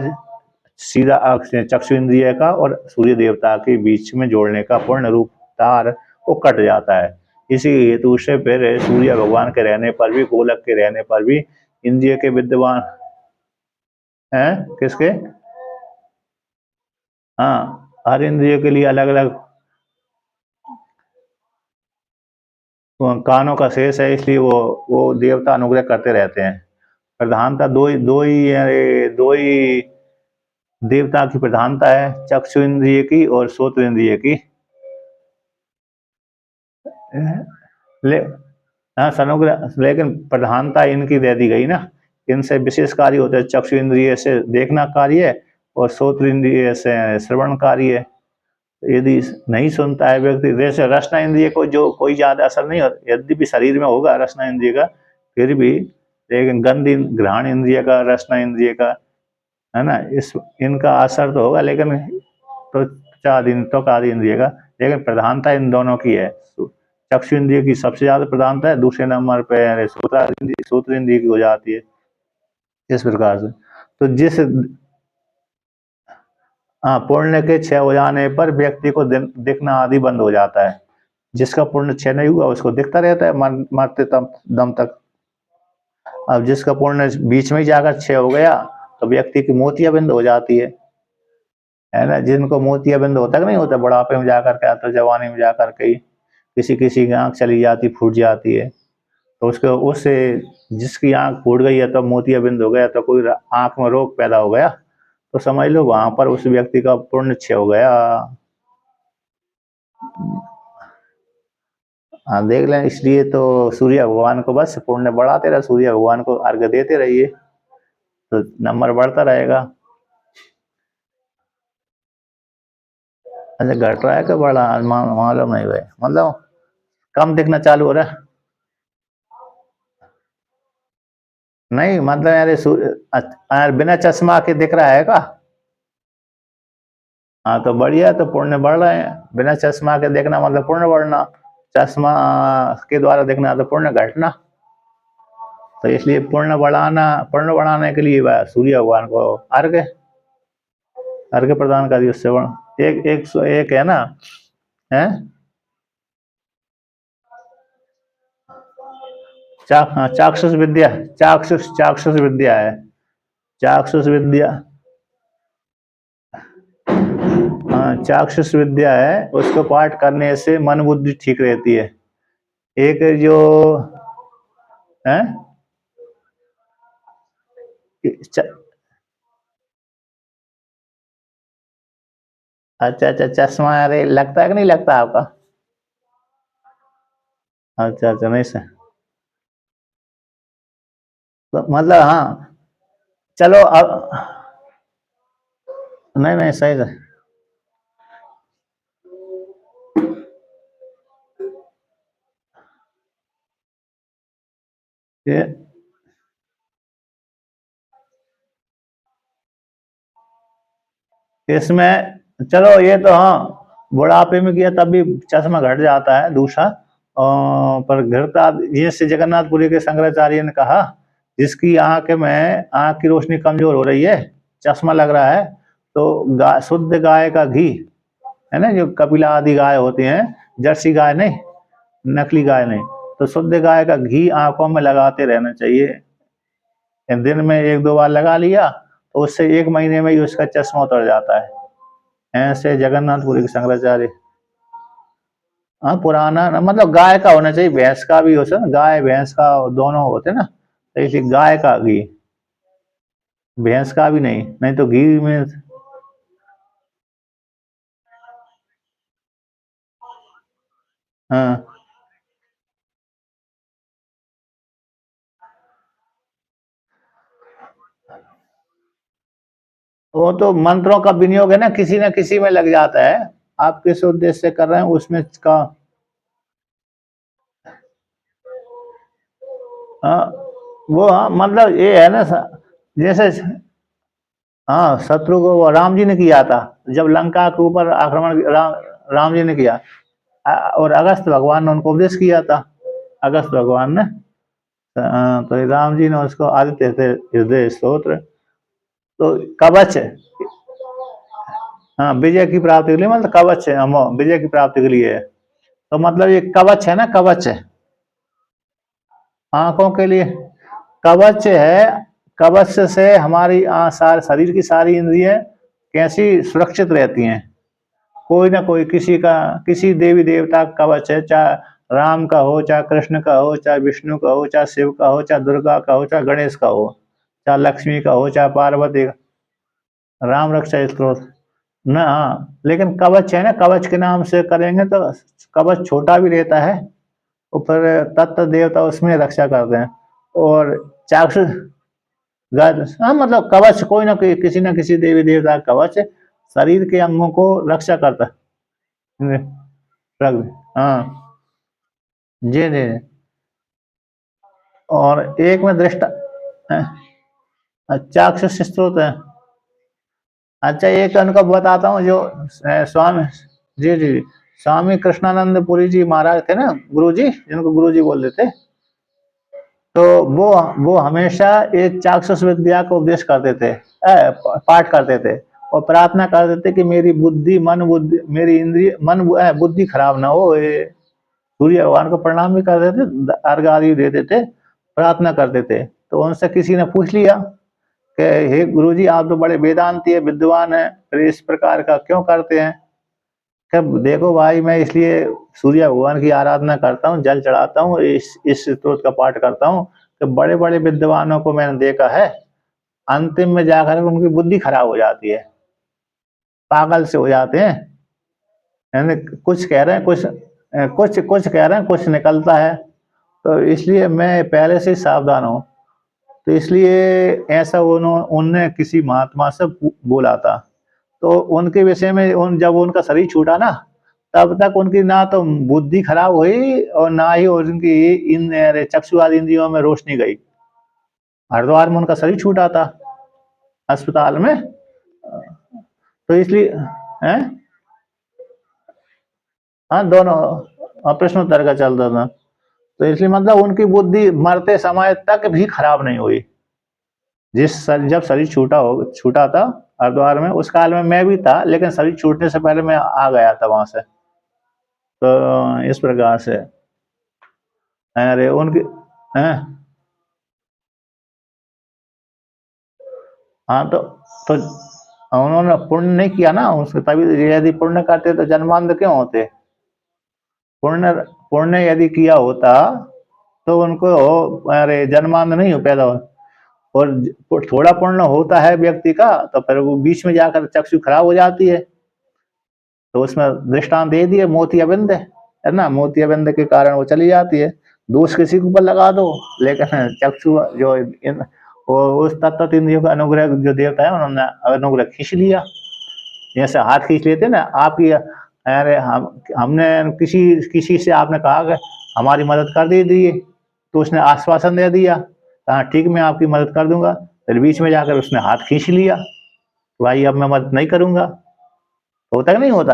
[SPEAKER 1] सीधा चक्षु इंद्रिय का और सूर्य देवता के बीच में जोड़ने का पूर्ण रूप तार वो कट जाता है। इसी हेतु से फिर सूर्य भगवान के रहने पर भी, गोलक के रहने पर भी इंद्रिय के विद्यमान हैं। किसके? हाँ, हर इंद्रिय के लिए अलग अलग कानों का शेष है, इसलिए वो देवता अनुग्रह करते रहते हैं। प्रधानता दो ही देवता की प्रधानता है, चक्षु इंद्रिय की और श्रोत्र इंद्रिय की। ले हाँ, अनुग्रह, लेकिन प्रधानता इनकी दे दी गई ना। इनसे विशेष कार्य होता है, चक्षु इंद्रिय से देखना कार्य और श्रोत्र इंद्रिय से श्रवण कार्य। यदि नहीं सुनता है व्यक्ति, जैसे रसना इंद्रिय को जो कोई ज्यादा असर नहीं होता, यद्यपि शरीर में होगा रसना इंद्रिय का, फिर भी, लेकिन गंध घ्राण इंद्रिय का, रसना इंद्रिय का, है ना, इनका असर तो होगा, लेकिन तो आदि इंद्रिय का। लेकिन प्रधानता इन दोनों की है। चक्षु इंद्रिय की सबसे ज्यादा प्रधानता है, दूसरे नंबर पे श्रोत्र इंद्रिय की हो जाती है। इस प्रकार से तो जिस पुण्य के क्षय हो जाने पर व्यक्ति को दिखना आदि बंद हो जाता है। जिसका पुण्य क्षय नहीं हुआ उसको दिखता रहता है मरते दम तक। अब जिसका पुण्य बीच में ही जाकर क्षय हो गया तो व्यक्ति की मोतियाबिंद हो जाती है ना। जिनको मोतियाबिंद होता है नहीं होता, बुढ़ापे में जाकर के, तो जवानी में जाकर के किसी की आंख चली जाती, फूट जाती है, तो उससे जिसकी आंख फूट गई है तो मोतियाबिंद हो गया, तो कोई आंख में रोग पैदा हो गया, तो समझ लो वहां पर उस व्यक्ति का पुण्य क्षय हो गया। हाँ, देख लें। इसलिए तो सूर्य भगवान को बस पुण्य बढ़ाते रहे, सूर्य भगवान को अर्घ्य देते रहिए, तो नंबर बढ़ता रहेगा। अच्छा, घट रहा है कि बढ़ा? मालूम नहीं भाई, मतलब कम दिखना चालू हो रहा है। नहीं मतलब यार बिना चश्मा के दिख रहा है का? हाँ तो बढ़िया, तो पुण्य बढ़ रहे हैं। बिना चश्मा के देखना मतलब पुण्य बढ़ना, चश्मा के द्वारा देखना तो पुण्य घटना। तो इसलिए पुण्य बढ़ाने के लिए वह सूर्य भगवान को अर्घ्य अर्घ्य प्रदान कर दिया। उससे एक है ना, है हाँ, चाक्षुष विद्या, चाक्षुष चाक्षुष विद्या है, चाक्षुष विद्या। हाँ, चाक्षुष विद्या है, उसको पाठ करने से मन बुद्धि ठीक रहती है। एक जो है अच्छा अच्छा, चश्मा, अरे लगता है कि नहीं लगता आपका? अच्छा अच्छा, नहीं सर, तो मतलब हाँ, चलो अब, नहीं नहीं सही है। ये इसमें चलो ये तो हाँ, बुढ़ापे में किया तब भी चश्मा घट जाता है दूसरा। पर घृता जैसे जगन्नाथपुरी के शंकराचार्य ने कहा, जिसकी आंख की रोशनी कमजोर हो रही है, चश्मा लग रहा है, तो शुद्ध गाय का घी है ना, जो कपिला आदि गाय होती हैं, जर्सी गाय नहीं, नकली गाय नहीं, तो शुद्ध गाय का घी आंखों में लगाते रहना चाहिए। दिन में एक दो बार लगा लिया तो उससे 1 महीने में ही उसका चश्मा उतर जाता है। ऐसे जगन्नाथपुरी के शंकराचार्य। हाँ, पुराना ना, मतलब गाय का होना चाहिए, भैंस का भी हो सकता, गाय भैंस का दोनों होते ना, तो इसलिए गाय का घी, भैंस का भी नहीं, नहीं तो घी में। हाँ, वो तो मंत्रों का विनियोग है ना किसी में लग जाता है। आप किस उद्देश्य से कर रहे हैं उसमें का। हाँ, वो हाँ, मतलब ये है ना जैसे, हाँ, शत्रु को वो राम जी ने किया था, जब लंका के ऊपर आक्रमण राम जी ने किया। और अगस्त भगवान ने उनको उपदेश किया था, अगस्त भगवान ने। तो राम जी ने उसको आदित्य थे हृदय स्त्रोत्र, तो कवच, हाँ, विजय की प्राप्ति के लिए, मतलब कवच है, हम विजय की प्राप्ति के लिए है। तो मतलब ये कवच है ना, कवच है आंखों के लिए, कवच है। कवच से हमारी सारे शरीर की सारी इंद्रियां कैसी सुरक्षित रहती हैं। कोई ना कोई किसी का, किसी देवी देवता का कवच है, चाहे राम का हो, चाहे कृष्ण का हो, चाहे विष्णु का हो, चाहे शिव का हो, चाहे दुर्गा का हो, चाहे गणेश का हो, चाहे लक्ष्मी का हो, चाहे पार्वती का, राम रक्षा स्त्रोत ना। हाँ, लेकिन कवच है ना, कवच के नाम से करेंगे तो कवच छोटा भी रहता है, और फिर तत्व देवता उसमें रक्षा करते हैं। और चाक्षुष गद, हाँ, मतलब कवच कोई ना कोई, किसी ना किसी देवी देवता का कवच शरीर के अंगों को रक्षा करता है। हाँ, जी जी। और एक में दृष्टा, चाक्षुष स्त्रोत है। अच्छा, एक उनका बताता हूँ, जो स्वामी, जी जी जी, स्वामी कृष्णानंद पुरी जी महाराज थे ना, गुरु जी, जिनको गुरु जी बोल देते, तो वो हमेशा एक चाक्षुष विद्या को उपदेश करते थे, पाठ करते थे, और प्रार्थना करते थे कि मेरी बुद्धि, मन बुद्धि, मेरी इंद्रिय मन बुद्धि खराब ना हो। सूर्य भगवान को प्रणाम भी करते थे, अर्घ आदि देते थे, प्रार्थना करते थे। तो उनसे किसी ने पूछ लिया कि हे गुरुजी, आप तो बड़े वेदांती है, विद्वान है, फिर इस प्रकार का क्यों करते हैं? कब देखो भाई, मैं इसलिए सूर्य भगवान की आराधना करता हूँ, जल चढ़ाता हूँ, इस स्त्रोत का पाठ करता हूँ, कि बड़े बड़े विद्वानों को मैंने देखा है, अंतिम में जाकर उनकी बुद्धि खराब हो जाती है, पागल से हो जाते हैं, यानी कुछ कह रहे हैं, कुछ कुछ कह रहे हैं, कुछ निकलता है। तो इसलिए मैं पहले से ही सावधान हूँ। तो इसलिए ऐसा उनने किसी महात्मा से बोला था। तो उनके विषय में, जब उनका शरीर छूटा ना, तब तक उनकी ना तो बुद्धि खराब हुई, और ना ही उनकी इन चक्षु आदि इंद्रियों में रोशनी गई। हरिद्वार में उनका शरीर छूटा था, अस्पताल में। तो इसलिए है, हाँ, दोनों ऑपरेशन उत्तर का चलता था। तो इसलिए मतलब उनकी बुद्धि मरते समय तक भी खराब नहीं हुई। जब शरीर छूटा था हरिद्वार में, उस काल में मैं भी था, लेकिन शरीर छूटने से पहले मैं आ गया था वहां से। तो इस प्रकार से, अरे उनकी, हैं। हाँ तो उन्होंने पुण्य नहीं किया ना उसके, तभी यदि पुण्य करते तो जन्मांध क्यों होते। पुण्य पुण्य यदि किया होता तो उनको अरे जन्मांध नहीं हो पैदा हो। और थोड़ा पुण्य होता है व्यक्ति का तो फिर वो बीच में जाकर चक्षु खराब हो जाती है। तो उसमें दृष्टांत दे दिए मोतियाबिंद है ना, मोतियाबिंद के कारण वो चली जाती है। दोष किसी के ऊपर लगा दो, लेकिन चक्षु जो वो उस तत्त इंद्रियों का अनुग्रह जो देवता है उन्होंने अनुग्रह खींच लिया। जैसे हाथ खींच लेते ना आपकी, अरे हमने किसी किसी से आपने कहा कि हमारी मदद कर दीजिए, तो उसने आश्वासन दे दिया, हाँ ठीक मैं आपकी मदद कर दूंगा, फिर बीच में जाकर उसने हाथ खींच लिया, भाई अब मैं मदद नहीं करूंगा। होता कि नहीं होता।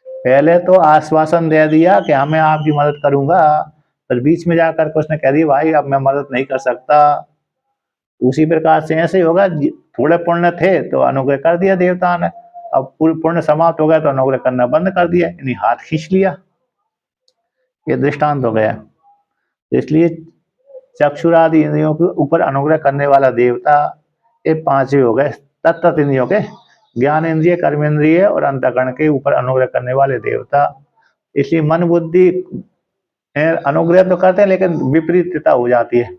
[SPEAKER 1] पहले तो आश्वासन दे दिया कि हाँ मैं आपकी मदद करूंगा, फिर बीच में जाकर के उसने कह दिया भाई अब मैं मदद नहीं कर सकता। उसी प्रकार से ऐसे ही होगा, थोड़े पुण्य थे तो अनुग्रह कर दिया देवता ने, अब पूर्ण पुण्य समाप्त हो गया तो अनुग्रह करना बंद कर दिया, यानी हाथ खींच लिया। ये दृष्टांत हो गया। इसलिए चक्षुरादि इंद्रियों के ऊपर अनुग्रह करने वाला देवता, ये पांचवे हो गए तत्त इंद्रियों के, ज्ञान इंद्रिय, कर्मेंद्रिय और अंतकरण के ऊपर अनुग्रह करने वाले देवता। इसलिए मन बुद्धि अनुग्रह तो करते हैं लेकिन विपरीतता हो जाती है।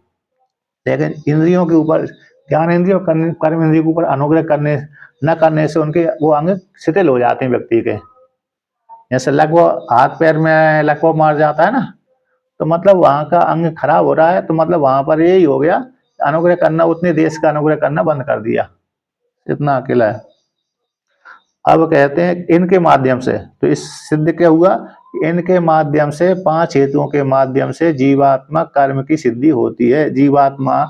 [SPEAKER 1] लेकिन इंद्रियों के ऊपर, ज्ञान इंद्रियों कर्म इंद्रियों के ऊपर अनुग्रह करने न करने से उनके वो अंग शिथिल हो जाते हैं व्यक्ति के। जैसे लकवा हाथ पैर में लकवा मार जाता है ना, तो मतलब वहां का अंग खराब हो रहा है, तो मतलब वहां पर यही हो गया, अनुग्रह करना उतने देश का अनुग्रह करना बंद कर दिया, इतना अकेला है। अब कहते हैं इनके माध्यम से, तो इस सिद्ध क्या हुआ, इनके माध्यम से पांच हेतुओं के माध्यम से जीवात्मा कर्म की सिद्धि होती है। जीवात्मा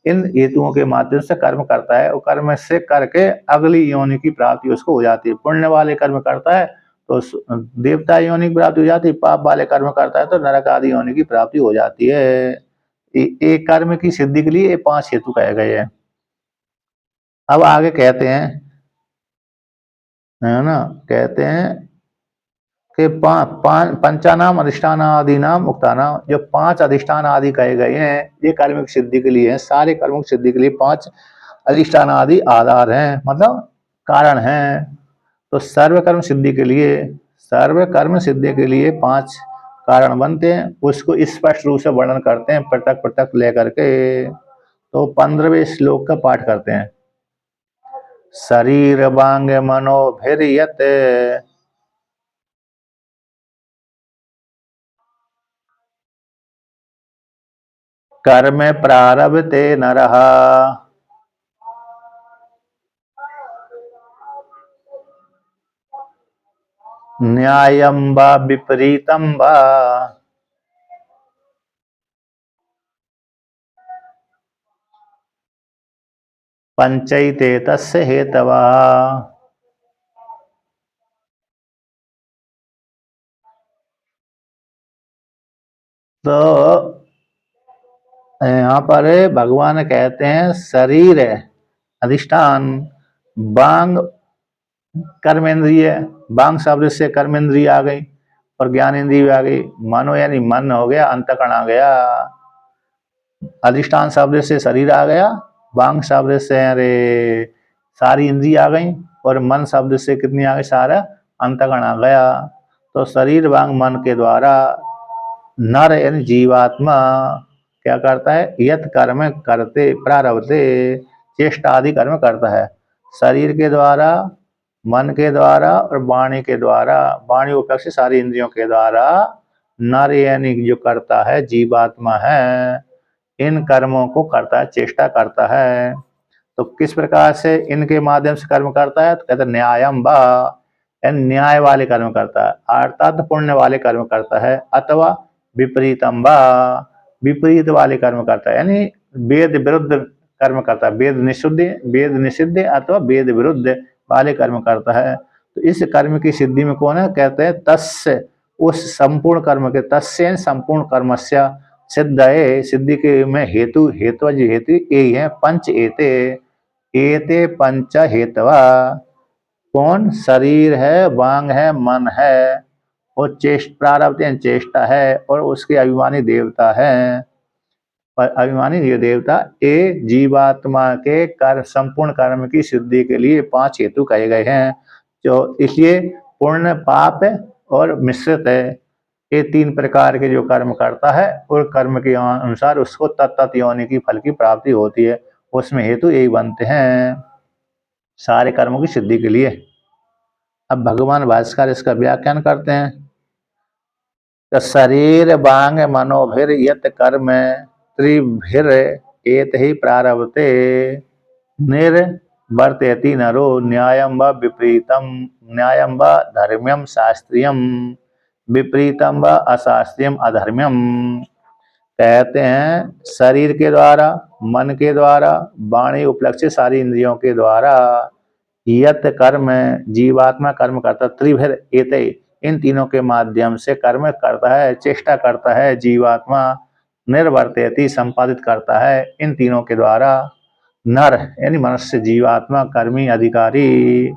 [SPEAKER 1] इन हेतुओं के माध्यम से कर्म करता है और कर्म से करके अगली योनि की प्राप्ति उसको हो जाती है। पुण्य वाले कर्म करता है तो देवता योनि की प्राप्ति हो जाती है, पाप वाले कर्म करता है तो नरक आदि योनि की प्राप्ति हो जाती है। एक कर्म की सिद्धि के लिए ये पांच हेतु कहे गए हैं। अब आगे कहते हैं, है ना, कहते हैं कि पंचानाम अधिष्ठान आदि नाम उक्तानाम, जो पांच अधिष्ठान आदि कहे गए हैं ये कर्म की सिद्धि के लिए है। सारे कर्मों की सिद्धि के लिए पांच अधिष्ठान आदि आधार हैं, मतलब कारण हैं। तो सर्वकर्म सिद्धि के लिए, सर्वकर्म सिद्धि के लिए पांच कारण बनते हैं, उसको स्पष्ट रूप से वर्णन करते हैं पृथक पृथक लेकर के। तो 15वें श्लोक का पाठ करते हैं। शरीर वांग मनोभिर्यत कर्म प्रारभते नरः न्यायं वा विपरीतं वा पंचैते तस्य हेतवः। तो यहाँ पर भगवान कहते हैं शरीर है अधिष्ठान, बांग कर्मेंद्रिय, बांग शब्द से कर्मेंद्रिय आ गई और ज्ञान इंद्रिय आ गई, मानो यानी मन हो गया, अंतकरण आ गया। अधिष्ठान शब्द से शरीर आ गया, बांग शब्द से अरे सारी इंद्रिय आ गई, और मन शब्द से कितनी आ गई, सारा अंतकरण आ गया। तो शरीर बांग मन के द्वारा नर यानी जीवात्मा क्या करता है, यत कर्म करते प्रारब्धे, चेष्टा आदि कर्म करता है। शरीर के द्वारा, मन के द्वारा और वाणी के द्वारा, वाणी उपलक्ष्य सारी इंद्रियों के द्वारा नर यानी जो करता है जीवात्मा है, इन कर्मों को करता है, चेष्टा करता है। तो किस प्रकार से इनके माध्यम से कर्म करता है, तो कहते हैं न्यायम बा, न्याय वाले कर्म करता है, अर्थात पुण्य वाले कर्म करता है, अथवा विपरीतम बा, विपरीत वाले कर्म करता है, यानी वेद विरुद्ध कर्म करता है, वेद निषिद्ध अथवा वेद विरुद्ध वाले कर्म करता है। तो इस कर्म की सिद्धि में कौन है, कहते हैं तस्य, उस संपूर्ण कर्म के, तस्य संपूर्ण कर्मस्य सिद्धये, सिद्धि के में हेतु, हेतु यही है पंच एते, एते पंच हेतवा। कौन, शरीर है, वांग है, मन है और प्रारब्ध चेष्टा है और उसके अभिमानी देवता है। और अभिमानी जीव देवता ये जीवात्मा के कर्म संपूर्ण कर्म की सिद्धि के लिए 5 हेतु कहे गए हैं। जो इसलिए पूर्ण पाप और मिश्रित है, ये 3 प्रकार के जो कर्म करता है और कर्म के अनुसार उसको तत्त योनि की फल की प्राप्ति होती है। उसमें हेतु यही बनते हैं सारे कर्मों की सिद्धि के लिए। अब भगवान भास्कर इसका व्याख्यान करते हैं। तो शरीर वांग मनोभिर यत कर्म त्रिभिर एत ही प्रारभते निर्वर्तयति नरो न्यायं व विपरीतम, न्यायं व धर्म्यम शास्त्रीयम, विपरीतम व अशास्त्रीयम अधर्म्यम। कहते हैं शरीर के द्वारा, मन के द्वारा, वाणी उपलक्षित सारी इंद्रियों के द्वारा यत कर्म जीवात्मा कर्म करता, त्रिभिर एते इन तीनों के माध्यम से कर्म करता है, चेष्टा करता है जीवात्मा, निर्वर्तयति संपादित करता है इन तीनों के द्वारा नर यानी मनुष्य जीवात्मा कर्मी अधिकारी।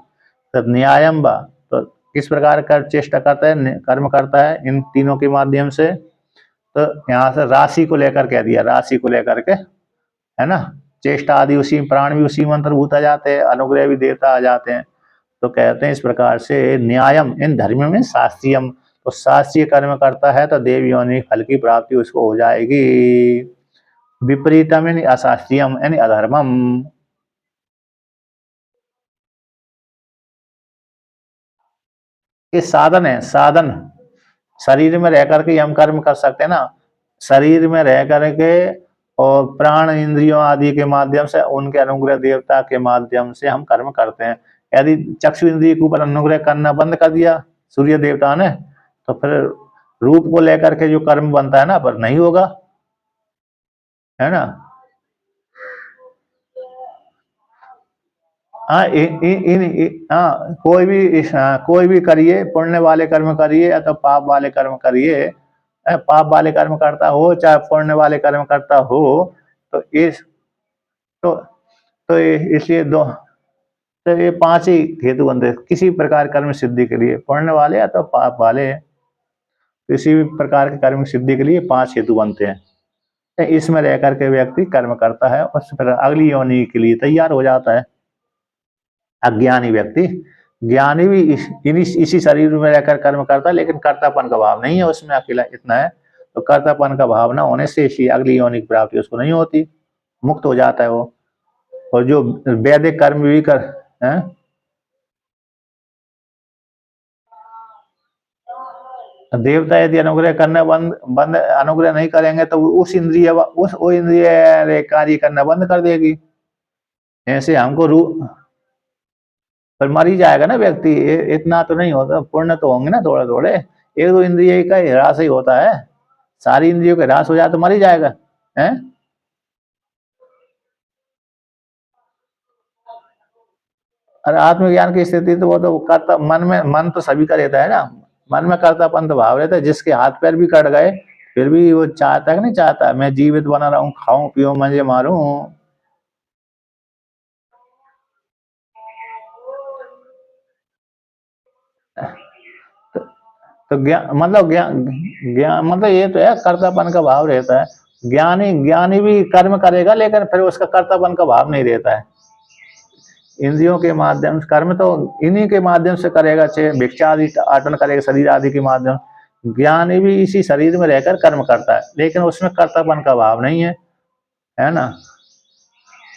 [SPEAKER 1] तब न्यायम व तो किस प्रकार कर चेष्टा करता है, कर्म करता है इन तीनों के माध्यम से। तो यहाँ से राशि को लेकर कह दिया, राशि को लेकर के है ना, चेष्टा आदि उसी प्राण भी उसी में अंतर्भूत आ जाते हैं, अनुग्रह भी देवता आ जाते हैं। तो कहते हैं इस प्रकार से न्यायम इन धर्म में शास्त्रीयम, तो शास्त्रीय कर्म करता है तो देव योनि फल की प्राप्ति उसको हो जाएगी। विपरीतम यानी अशास्त्रीयम यानी अधर्मम। ये साधन है, साधन शरीर में रह करके हम कर्म कर सकते हैं ना, शरीर में रह करके और प्राण इंद्रियों आदि के माध्यम से उनके अनुग्रह देवता के माध्यम से हम कर्म करते हैं। यदि चक्षु इंद्रिय के ऊपर अनुग्रह करना बंद कर दिया सूर्य देवता ने तो फिर रूप को लेकर के जो कर्म बनता है ना पर नहीं होगा, है ना। हाँ हाँ कोई भी करिए, पुण्य वाले कर्म करिए या तो पाप वाले कर्म करिए, पाप वाले कर्म करता हो चाहे पुण्य वाले कर्म करता हो, तो इस तो तो इसलिए दो तो ये 5 ही हेतु बनते किसी प्रकार कर्म सिद्धि के लिए, पुण्य वाले या तो पाप वाले, किसी भी प्रकार के कर्म सिद्धि के लिए 5 हेतु बनते हैं। इसमें रह करके व्यक्ति कर्म करता है और फिर अगली योनि के लिए तैयार हो जाता है। अज्ञानी व्यक्ति, ज्ञानी भी इसी शरीर में रहकर कर्म करता है लेकिन कर्तापन का भाव नहीं है उसमें, अकेला इतना है। तो कर्तापन का भाव न होने से इसलिए अगली योनि की प्राप्ति उसको नहीं होती, मुक्त हो जाता है वो। और जो वैदिक कर्म भी कर है? देवता यदि अनुग्रह करना बंद बंद अनुग्रह नहीं करेंगे तो उस इंद्रिय वो इंद्रिय कार्य करना बंद कर देगी। ऐसे हमको रू पर मर ही जाएगा ना व्यक्ति, इतना तो नहीं होता, पुण्य तो होंगे ना थोड़े थोड़े, 1-2 इंद्रिय का ह्रास ही होता है, सारी इंद्रियों का ह्रास हो जाए तो मर ही जाएगा है। और आत्मज्ञान की स्थिति तो वो तो कर्ता मन में, मन तो सभी का रहता है ना, मन में कर्तापन तो भाव रहता है, जिसके हाथ पैर भी कट गए फिर भी वो चाहता है कि नहीं चाहता मैं जीवित बना रहूं, खाऊं पीऊं मजे मारूं। तो ज्ञान मतलब ज्ञान ज्ञान मतलब ये तो है कर्तापन का भाव रहता है। ज्ञानी ज्ञानी भी कर्म करेगा लेकिन फिर उसका कर्तापन का भाव नहीं रहता है। इंद्रियों के माध्यम से कर्म तो इन्हीं के माध्यम से करेगा, चाहे भिक्षा आदि आटन करेगा शरीर आदि के माध्यम। ज्ञानी भी इसी शरीर में रहकर कर्म करता है लेकिन उसमें कर्तापन का भाव नहीं है ना।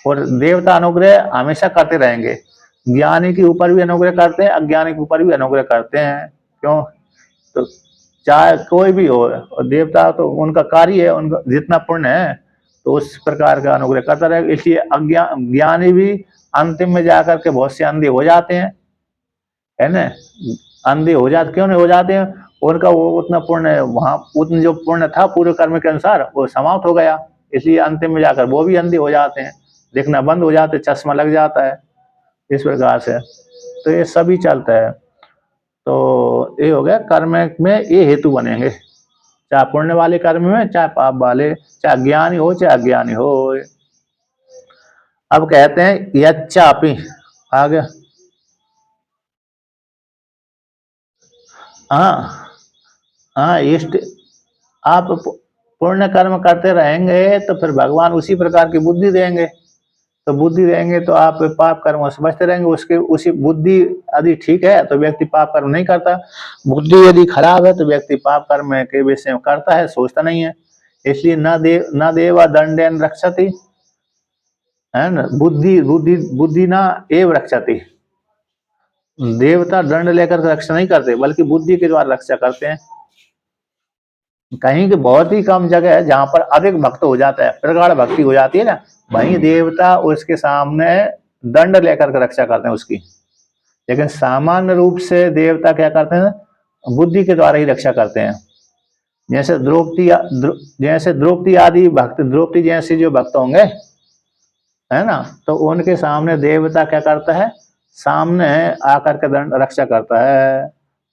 [SPEAKER 1] और देवता अनुग्रह हमेशा करते रहेंगे, ज्ञानी के ऊपर भी अनुग्रह करते हैं, अज्ञानी के ऊपर भी अनुग्रह करते हैं। क्यों? तो चाहे कोई भी हो, और देवता तो उनका कार्य है, उनका जितना पुण्य है तो उस प्रकार का अनुग्रह करता रहेगा। इसलिए अज्ञान ज्ञानी भी अंतिम में जाकर के बहुत से अंधे हो जाते हैं, है ना। अंधे हो जाते क्यों नहीं हो जाते हैं? उनका वो उतना पुण्य वहां उतना जो पुण्य था पूरे कर्म के अनुसार वो समाप्त हो गया, इसलिए अंतिम में जाकर वो भी अंधे हो जाते हैं, दिखना बंद हो जाते, चश्मा लग जाता है इस प्रकार से। तो ये सभी चलता है। तो ये हो गया कर्म में ये हेतु बनेंगे, चाहे पुण्य वाले कर्म में चाहे पाप वाले, चाहे ज्ञानी हो चाहे अज्ञानी हो। अब कहते हैं यच्चापि आगे, हाँ हाँ इष्ट आप पुण्य कर्म करते रहेंगे तो फिर भगवान उसी प्रकार की बुद्धि देंगे। तो बुद्धि देंगे तो आप पाप कर्म समझते रहेंगे, उसके उसी बुद्धि यदि ठीक है तो व्यक्ति पाप कर्म नहीं करता, बुद्धि यदि खराब है तो व्यक्ति पाप कर्म के विषय में करता है, सोचता नहीं है। इसलिए न देवा दंडेन रक्षति, है ना, बुद्धि बुद्धि बुद्धि ना एव रक्षति। देवता दंड लेकर रक्षा नहीं करते बल्कि बुद्धि के द्वारा रक्षा करते हैं। कहीं की बहुत ही कम जगह है जहां पर अधिक भक्त हो जाता है, प्रगाढ़ भक्ति हो जाती है ना, वहीं देवता उसके सामने दंड लेकर के रक्षा करते हैं उसकी। लेकिन सामान्य रूप से देवता क्या करते हैं, बुद्धि के द्वारा ही रक्षा करते हैं। जैसे द्रौपदी आदि भक्त, द्रौपदी जैसे जो भक्त होंगे, है ना, तो उनके सामने देवता क्या करता है, सामने आकर के दंड रक्षा करता है।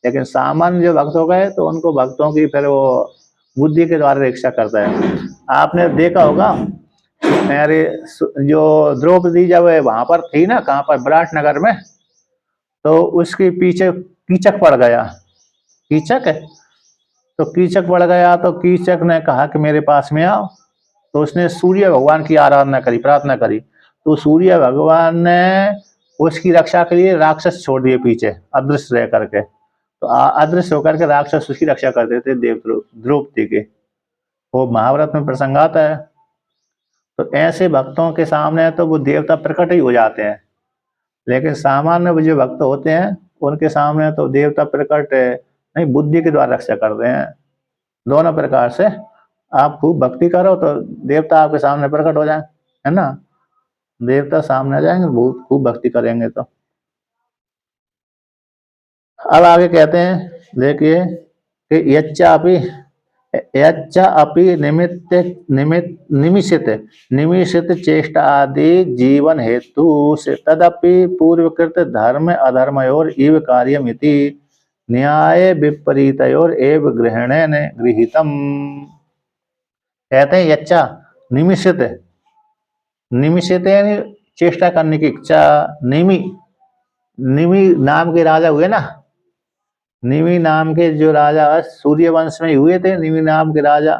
[SPEAKER 1] लेकिन सामान्य जो भक्त हो गए तो उनको भक्तों की फिर वो बुद्धि के द्वारा रक्षा करता है। आपने देखा होगा मेरे जो द्रौपदी जब वहां पर थी ना, कहाँ पर, विराटनगर में, तो उसके पीछे कीचक पड़ गया। कीचक है, तो कीचक पड़ गया तो कीचक ने कहा कि मेरे पास में आओ। तो उसने सूर्य भगवान की आराधना करी, प्रार्थना करी, तो सूर्य भगवान ने उसकी रक्षा के लिए राक्षस छोड़ दिए पीछे, अदृश्य रह करके। तो अदृश्य होकर के राक्षस उसकी रक्षा करते थे देव द्रौपदी के। वो महाभारत में प्रसंग आता है। तो ऐसे भक्तों के सामने तो वो देवता प्रकट ही हो जाते हैं। लेकिन सामान्य जो भक्त होते हैं उनके सामने तो देवता प्रकट नहीं, बुद्धि के द्वारा रक्षा करते हैं। दोनों प्रकार से आप खूब भक्ति करो तो देवता आपके सामने प्रकट हो जाए, है ना, देवता सामने आ जाएंगे बहुत खूब भक्ति करेंगे तो। अब आगे कहते हैं, देखिए कि यच्चा अपि निमित्त निमित्त निमिषित निमिषित चेष्टा आदि जीवन हेतु से तदपि पूर्वकृत धर्म अधर्मयोर इव कार्यमिति न्याय विपरीतयोर एव ग्रहणेन गृहीतम। कहते हैं यच्चा निमिषित, निमिषित यानी चेष्टा करने की इच्छा। निमि निमि नाम के राजा हुए ना, निमि नाम के जो राजा सूर्य वंश में हुए थे, निमि नाम के राजा,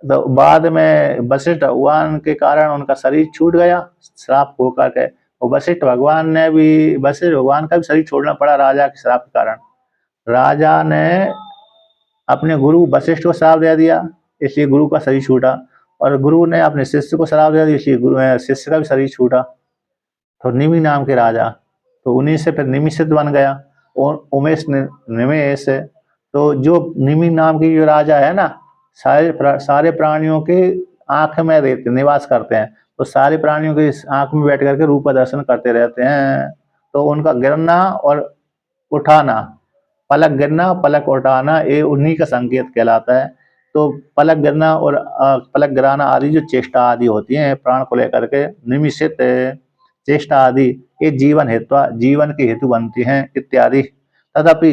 [SPEAKER 1] तो बाद में वशिष्ठ भगवान के कारण उनका शरीर छूट गया श्राप होकर के। और वशिष्ठ भगवान ने भी, वशिष्ठ भगवान का भी शरीर छोड़ना पड़ा राजा के श्राप के कारण। राजा ने अपने गुरु वशिष्ठ को श्राप दे दिया, इसलिए गुरु का शरीर छूटा, और गुरु ने अपने शिष्य को श्राप दे दिया, इसलिए गुरु शिष्य का भी शरीर छूटा। तो निमि नाम के राजा, तो उन्हीं से फिर निमिषित बन गया और उमेश निमेश। तो जो निमि नाम की जो राजा है ना, सारे प्राणियों के आंख में रहते, निवास करते हैं, तो सारे प्राणियों के आंख में बैठ करके रूप दर्शन करते रहते हैं। तो उनका गिरना और उठाना, पलक गिरना पलक उठाना, ये उन्हीं का संकेत कहलाता है। तो पलक गिरना और पलक गिराना आदि जो चेष्टा आदि होती हैं प्राण को लेकर के, निमिषित चेष्टा आदि, ये जीवन हेतु, जीवन के हेतु बनती हैं इत्यादि। तथापि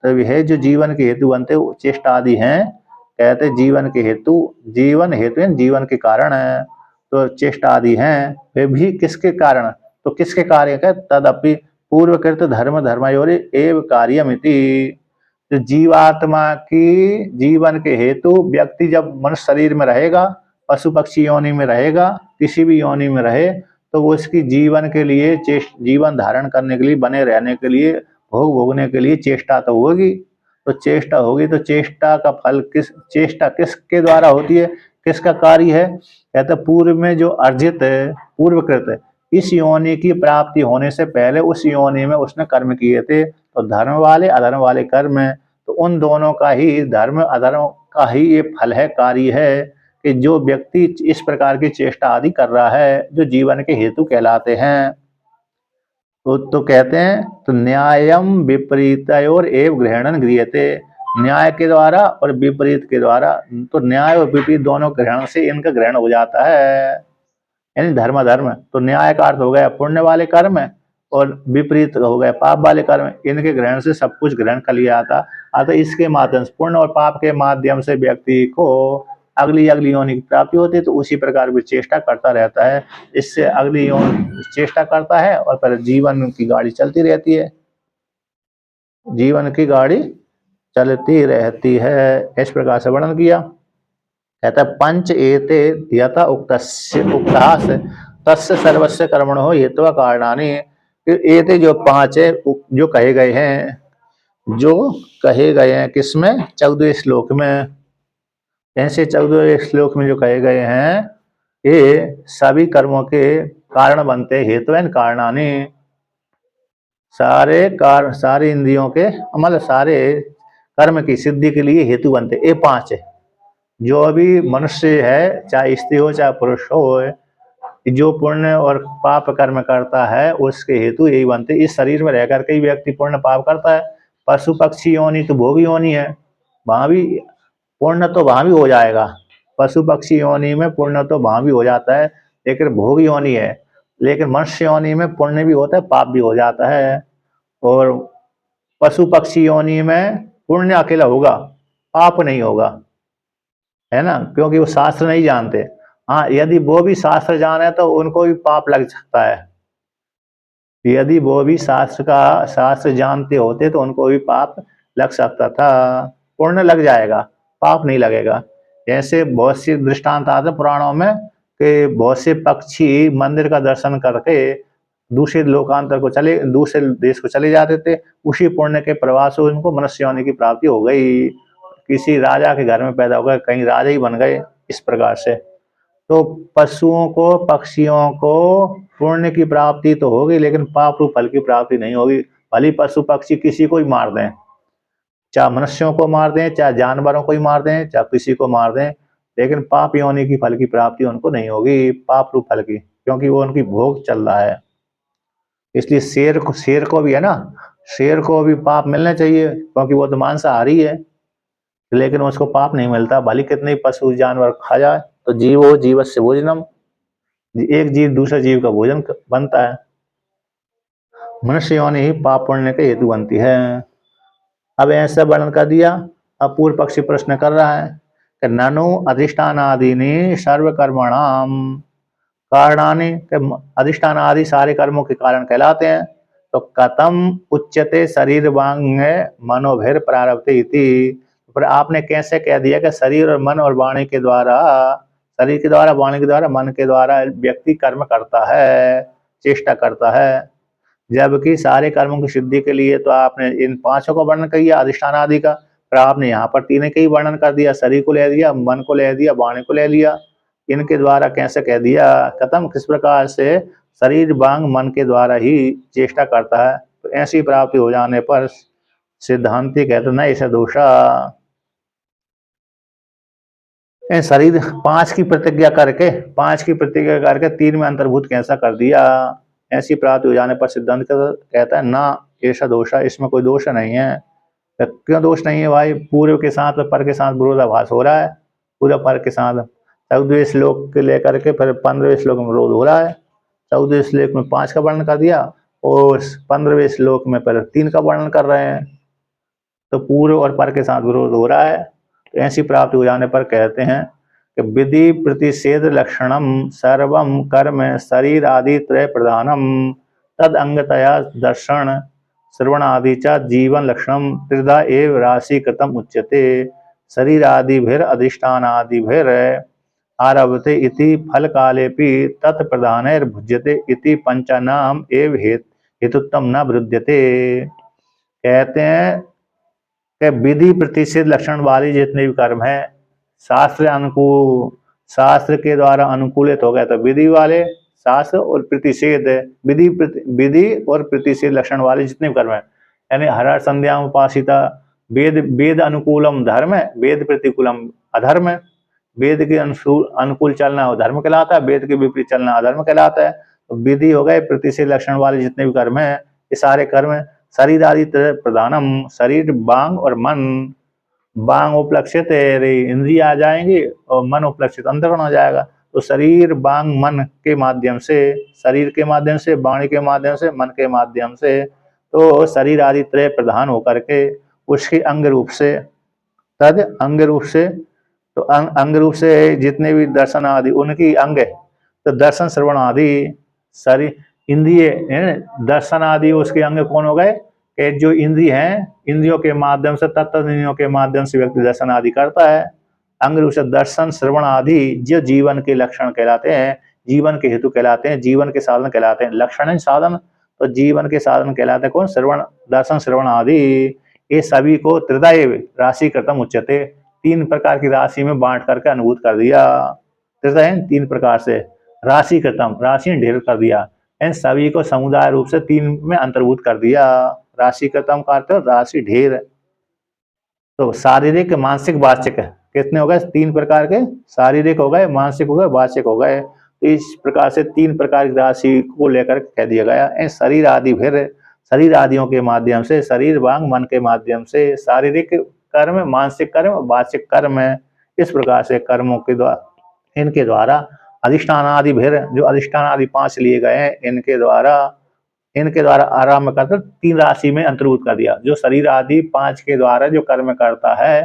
[SPEAKER 1] तो यह जो जीवन के हेतु बनते चेष्टा आदि हैं, कहते जीवन के हेतु, जीवन हेतु है जीवन के कारण है, तो चेष्टा आदि हैं वे भी किसके कारण, तो किसके कार्य का, तदपि पूर्वकृत धर्म धर्मयोर एव कार्यमिति। तो जीवात्मा की जीवन के हेतु व्यक्ति जब मनुष्य शरीर में रहेगा, पशु पक्षी योनि में रहेगा, किसी भी योनि में रहे, तो वो इसकी जीवन के लिए, जीवन धारण करने के लिए, बने रहने के लिए, भोग भोगने के लिए चेष्टा तो होगी। तो चेष्टा होगी तो चेष्टा का फल चेष्टा किसके द्वारा होती है, किसका कार्य है, कहते पूर्व में जो अर्जित है, पूर्वकृत है, इस योनि की प्राप्ति होने से पहले उस योनि में उसने कर्म किए थे, तो धर्म वाले अधर्म वाले कर्म है, तो उन दोनों का ही, धर्म अधर्म का ही ये फल है, कार्य है कि जो व्यक्ति इस प्रकार की चेष्टा आदि कर रहा है जो जीवन के हेतु कहलाते हैं। तो कहते हैं तो न्यायम विपरीतयोर एव ग्रहणन गृह्यते, न्याय के द्वारा और विपरीत के द्वारा, तो न्याय और विपरीत दोनों ग्रहण से इनका ग्रहण हो जाता है, यानी धर्म धर्म। तो न्याय का अर्थ हो गया पुण्य वाले कर्म और विपरीत हो गए पाप वाले कर्म, इनके ग्रहण से सब कुछ ग्रहण कर लिया जाता। अतः इसके माध्यम से, पुण्य और पाप के माध्यम से व्यक्ति को अगली अगली योनि की प्राप्ति होती है, तो उसी प्रकार भी चेष्टा करता रहता है, इससे अगली योनि चेष्टा करता है और फिर जीवन की गाड़ी चलती रहती है, जीवन की गाड़ी चलती रहती है। इस प्रकार से वर्णन किया। कहता है पंच एते यथा उक्तास तस्य सर्वस्य कर्मणो हेतु कारणानि। एते जो पांच है जो कहे गए हैं, जो कहे गए हैं किसमें, 14वें श्लोक में। ऐसे 14वें श्लोक में जो कहे गए हैं ये सभी कर्मों के कारण बनते, हेतु कारणानि। सारे इंद्रियों के मतलब सारे कर्म की सिद्धि के लिए हेतु बनते, ये पांच है। जो भी मनुष्य है, चाहे स्त्री हो चाहे पुरुष हो, जो पुण्य और पाप कर्म करता है उसके हेतु यही बनते। इस शरीर में रहकर कई व्यक्ति पुण्य पाप करता है, पशु पक्षी योनि तो भोग योनि है, वहां भी पुण्य तो वहां भी हो जाएगा। पशु पक्षी योनि में पुण्य तो वहां भी हो जाता है, लेकिन भोग योनि है। लेकिन मनुष्य योनि में पुण्य भी होता है, पाप भी हो जाता है। और पशु पक्षी योनि में पुण्य अकेला होगा, पाप नहीं होगा, है ना, क्योंकि वो शास्त्र नहीं जानते। हाँ, यदि वो भी शास्त्र जाने तो उनको भी पाप लग सकता है। यदि वो भी शास्त्र जानते होते तो उनको भी पाप लग सकता था। पुण्य लग जाएगा, पाप नहीं लगेगा। जैसे बहुत सी दृष्टांत आते पुराणों में कि बहुत से पक्षी मंदिर का दर्शन करके दूसरे देश को चले जाते थे। उसी पुण्य के प्रभाव से उनको मनुष्य होने की प्राप्ति हो गई, किसी राजा के घर में पैदा हो गए, कहीं राजा ही बन गए। इस प्रकार से तो पशुओं को पक्षियों को पुण्य की प्राप्ति तो होगी, लेकिन पाप रूप फल की प्राप्ति नहीं होगी। भले पशु पक्षी किसी को ही मार दें, चाहे मनुष्यों को मार दें, चाहे जानवरों को ही मार दें, चाहे किसी को मार दें, लेकिन पाप योनि की फल की प्राप्ति उनको नहीं होगी, पाप रूप फल की, क्योंकि वो उनकी भोग चल रहा है। इसलिए शेर को भी है ना, शेर को भी पाप मिलना चाहिए क्योंकि वो तो मांसाहारी है, लेकिन उसको पाप नहीं मिलता। भले कितने पशु जानवर खा जाए, तो जीवो जीवस्य भोजनम, एक जीव दूसरे जीव का भोजन बनता है। मनुष्य योनि ही पाप पुण्य के हेतु बनती है। अब ऐसा वर्णन कर दिया। अब पूर्व पक्षी प्रश्न कर रहा है कि ननु अधिष्ठान आदि सर्व कर्मणाम कारणानि, अधिष्ठान आदि सारे कर्मों के कारण कहलाते हैं। तो कथम उच्यते शरीर वांग मनोभिर प्रारब्धे इति, पर आपने कैसे कह दिया कि शरीर और मन और वाणी के द्वारा, शरीर के द्वारा, वाणी के द्वारा, मन के द्वारा व्यक्ति कर्म करता है, चेष्टा करता है, जबकि सारे कर्मों की सिद्धि के लिए तो आपने इन पांचों का वर्णन किया अधिष्ठान आदि का, पर आपने यहाँ पर तीन का ही वर्णन कर दिया, शरीर को ले दिया, मन को ले दिया, वाणी को ले लिया। इनके द्वारा कैसे कह दिया, कथम किस प्रकार से शरीर वांग मन के द्वारा ही चेष्टा करता है। तो ऐसी प्राप्ति हो जाने पर सिद्धांति कहते न ऐसा दोषा, शरीर पांच की प्रतिज्ञा करके तीन में अंतर्भूत कैसा कर दिया। ऐसी प्राप्ति हो जाने पर सिद्धांत कहता है ना ऐसा दोषा, इसमें कोई दोष नहीं है। क्यों दोष नहीं है भाई, पूर्व के साथ पर के साथ विरोधाभास हो रहा है। पूर्व पर के साथ 14वें श्लोक के लेकर के फिर 15वें श्लोक में विरोध हो रहा है। 14वें श्लोक में 5 का वर्णन कर दिया और 15वें श्लोक में फिर 3 का वर्णन कर रहे हैं। तो पूर्व और पर के साथ विरोध हो रहा है। तो ऐसी प्राप्ति हो जाने पर कहते हैं कि विधि प्रतिषेध लक्षणम सर्वम कर्म शरीर आदि त्रय प्रधानम तद अंगतया दर्शन श्रवण आदि च जीवन लक्षणम त्रिधा एव राशि कृतम उच्यते शरीर आदिभिर अधिष्ठान आदिभिर आरभते इति फल कालेपि तत्प्रधानैर्भुज्यते इति पंचानाम एव हेतुत्तम न विरुध्यते। कहते हैं कि विधि प्रतिषेध लक्षण वाले जितने भी कर्म हैं शास्त्र के द्वारा अनुकूलित हो गए तो विधि वाले, शास्त्र और प्रतिषेध विधि और प्रतिषेध लक्षण वाले जितने भी कर्म हैं, यानी हर संध्या उपासिता वेद अनुकूलम धर्म है, वेद प्रतिकूलम अधर्म है। वेद के अनुकूल चलना वो धर्म कहलाता है, वेद के विपरीत चलना अधर्म कहलाता है। तो विधि हो गए प्रतिषेध लक्षण वाले जितने भी कर्म है, ये सारे कर्म शरीर आदि प्रधानम, शरीर वांग और मन, वांग उपलक्षित इंद्रिय आ जाएंगे और मन उपलक्षित अंतःकरण हो जाएगा। तो शरीर वांग मन के माध्यम से, शरीर के माध्यम से, वाणी के माध्यम से, मन के माध्यम से, तो शरीर आदि त्रय प्रधान होकर के उसके अंग रूप से, तद अंग रूप से, तो अंग रूप से जितने भी दर्शन आदि उनकी अंग है। तो दर्शन श्रवण आदि शरीर इंद्रिय दर्शन आदि उसके अंग कौन हो गए कि जो इंद्रिय हैं, इंद्रियों के माध्यम से, तत्त इंद्रियों के माध्यम से व्यक्ति दर्शन आदि करता है। अंग रूप से दर्शन श्रवण आदि जो जीवन के लक्षण कहलाते हैं, जीवन के हेतु कहलाते हैं, जीवन के साधन कहलाते हैं। लक्षण साधन तो जीवन के साधन कहलाते हैं कौन? श्रवण, दर्शन श्रवण आदि। ये सभी को त्रिदय राशि कृतम उच्यते, 3 प्रकार की राशि में बांट करके अनुभूत कर दिया। त्रिदय 3 प्रकार से, राशि कृतम राशि ढेर कर दिया, इन सभी को समुदाय रूप से 3 में अंतर्भूत कर दिया। राशि कृतम का अर्थ राशि ढेर। तो शारीरिक मानसिक वाचिक कितने हो गए? 3 प्रकार के, शारीरिक हो गए, मानसिक हो गए, वाचिक हो गए। तो इस प्रकार से 3 प्रकार की राशि को लेकर कह दिया गया। शरीर आदि फिर शरीर आदियों के माध्यम से, शरीर वांग मन के माध्यम से शारीरिक कर्म, मानसिक कर्म, वाचिक कर्म, इस प्रकार से कर्मों के द्वारा, इनके द्वारा अधिष्ठान आदि फिर जो अधिष्ठान आदि 5 लिए गए हैं, इनके द्वारा आराम करके 3 राशि में अंतर्भूत कर दिया। जो शरीर आदि 5 के द्वारा जो कर्म करता है,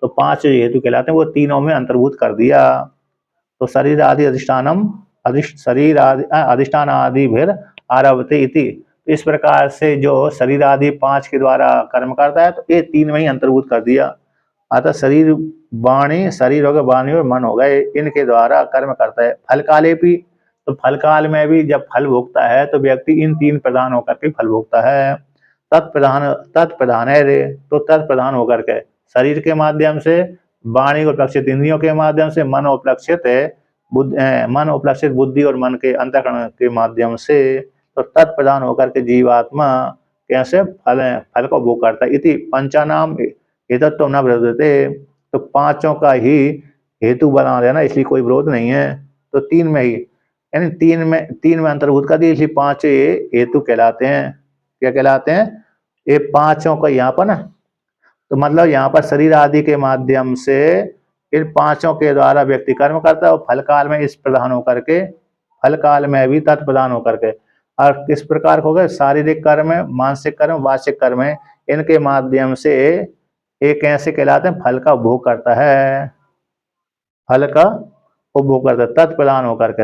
[SPEAKER 1] तो 5 हेतु कहलाते हैं, वो तीनों में अंतर्भूत कर दिया। तो शरीर आदि अधिष्ठानम, शरीर आदि अधिष्ठान आदि फिर आरभते इति। इस प्रकार से जो शरीर आदि 5 के द्वारा कर्म करता है, तो ये 3 में ही अंतर्भूत कर दिया। अतः शरीर वाणी, शरीर हो गए, वाणी और मन हो गए, इनके द्वारा कर्म करता है। फल काले भी, तो फल काल में भी जब फल भोगता है तो व्यक्ति इन 3 प्रधान होकर के फल भोगता है। तत्प्रधान है रे, तो तत्प्रधान होकर के शरीर के माध्यम से, वाणी और प्लक्षित इंद्रियों के माध्यम से, मन उपलक्षित बुद्धि और मन के अंतःकरण के माध्यम से, तो तत्प्रधान होकर के जीवात्मा कैसे फल को भोग करता है। इति पंचानाम हेतुत्व न विरोधते, तो 5 का ही हेतु बना देना, इसलिए कोई विरोध नहीं है। तो 3 में ही, यानी 3 में अंतर्भूत कर दिए, इसलिए 5 ये हेतु कहलाते हैं। क्या कहलाते हैं? ये 5 का यहाँ पर ना, तो मतलब यहाँ पर शरीर आदि के माध्यम से इन 5 के द्वारा व्यक्ति कर्म करता है, और फल काल में इस प्रधान होकर के, फल काल में भी तत्प्रधान होकर के। और किस प्रकार हो गए? शारीरिक कर्म, मानसिक कर्म, वाचिक कर्म, इनके माध्यम से ये कैसे कहलाते हैं? फल का भोग करता है, फल का उपभोग करता है,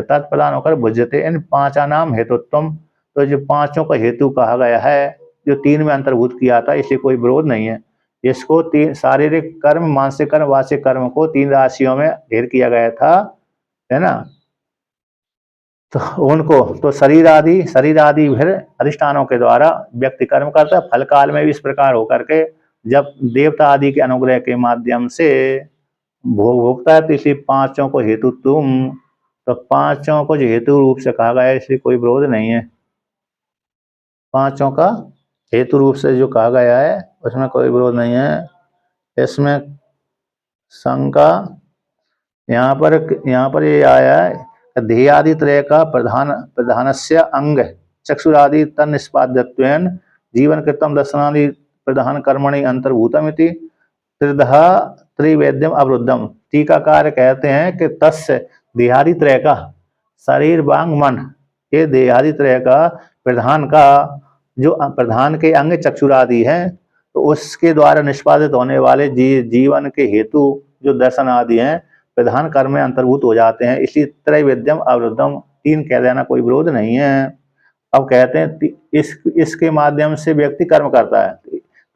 [SPEAKER 1] तत्प्रधान होकर भुज्यते। इन 5 नाम हेतुत्वम, तो जो 5 का हेतु कहा गया है, जो 3 में अंतर्भूत किया था, इसलिए कोई विरोध नहीं है। इसको 3 शारीरिक कर्म, मानसिक कर्म, वाचिक कर्म को 3 राशियों में ढेर किया गया था, है ना। तो उनको, तो शरीर आदि फिर अधिष्ठानों के द्वारा व्यक्ति कर्म करता है। फल काल में भी इस प्रकार होकर के जब देवता आदि के अनुग्रह के माध्यम से भोगता है, तो इसलिए 5 को हेतु तुम, तो 5 को जो हेतु रूप से कहा गया है, इसलिए कोई विरोध नहीं है। 5 का हेतु रूप से जो कहा गया है, उसमें कोई विरोध नहीं है। इसमें शंका यहाँ पर ये आया है, ध्येयादि त्रय का प्रधानस्य अंग चक्षुरादि तन्निष्पाद्यत्वेन जीवन कृतम दर्शनादि प्रधान कर्मणि अंतर्भूतमिति त्रिधा त्रिवेद्यम अवरुद्धम। टीकाकार कहते हैं कि तस्य देहादि त्रय का, शरीर वांग मन, ये देहादि त्रय का प्रधान का, जो प्रधान के अंग चक्षुरादि हैं, तो उसके द्वारा निष्पादित होने वाले जीवन के हेतु जो दर्शन आदि हैं, प्रधान कर्म में अंतर्भूत हो जाते हैं। इसलिए त्रैवेद्यम अवरुद्धम, 3 कह देना कोई विरोध नहीं है। अब कहते हैं इसके माध्यम से व्यक्ति कर्म करता है,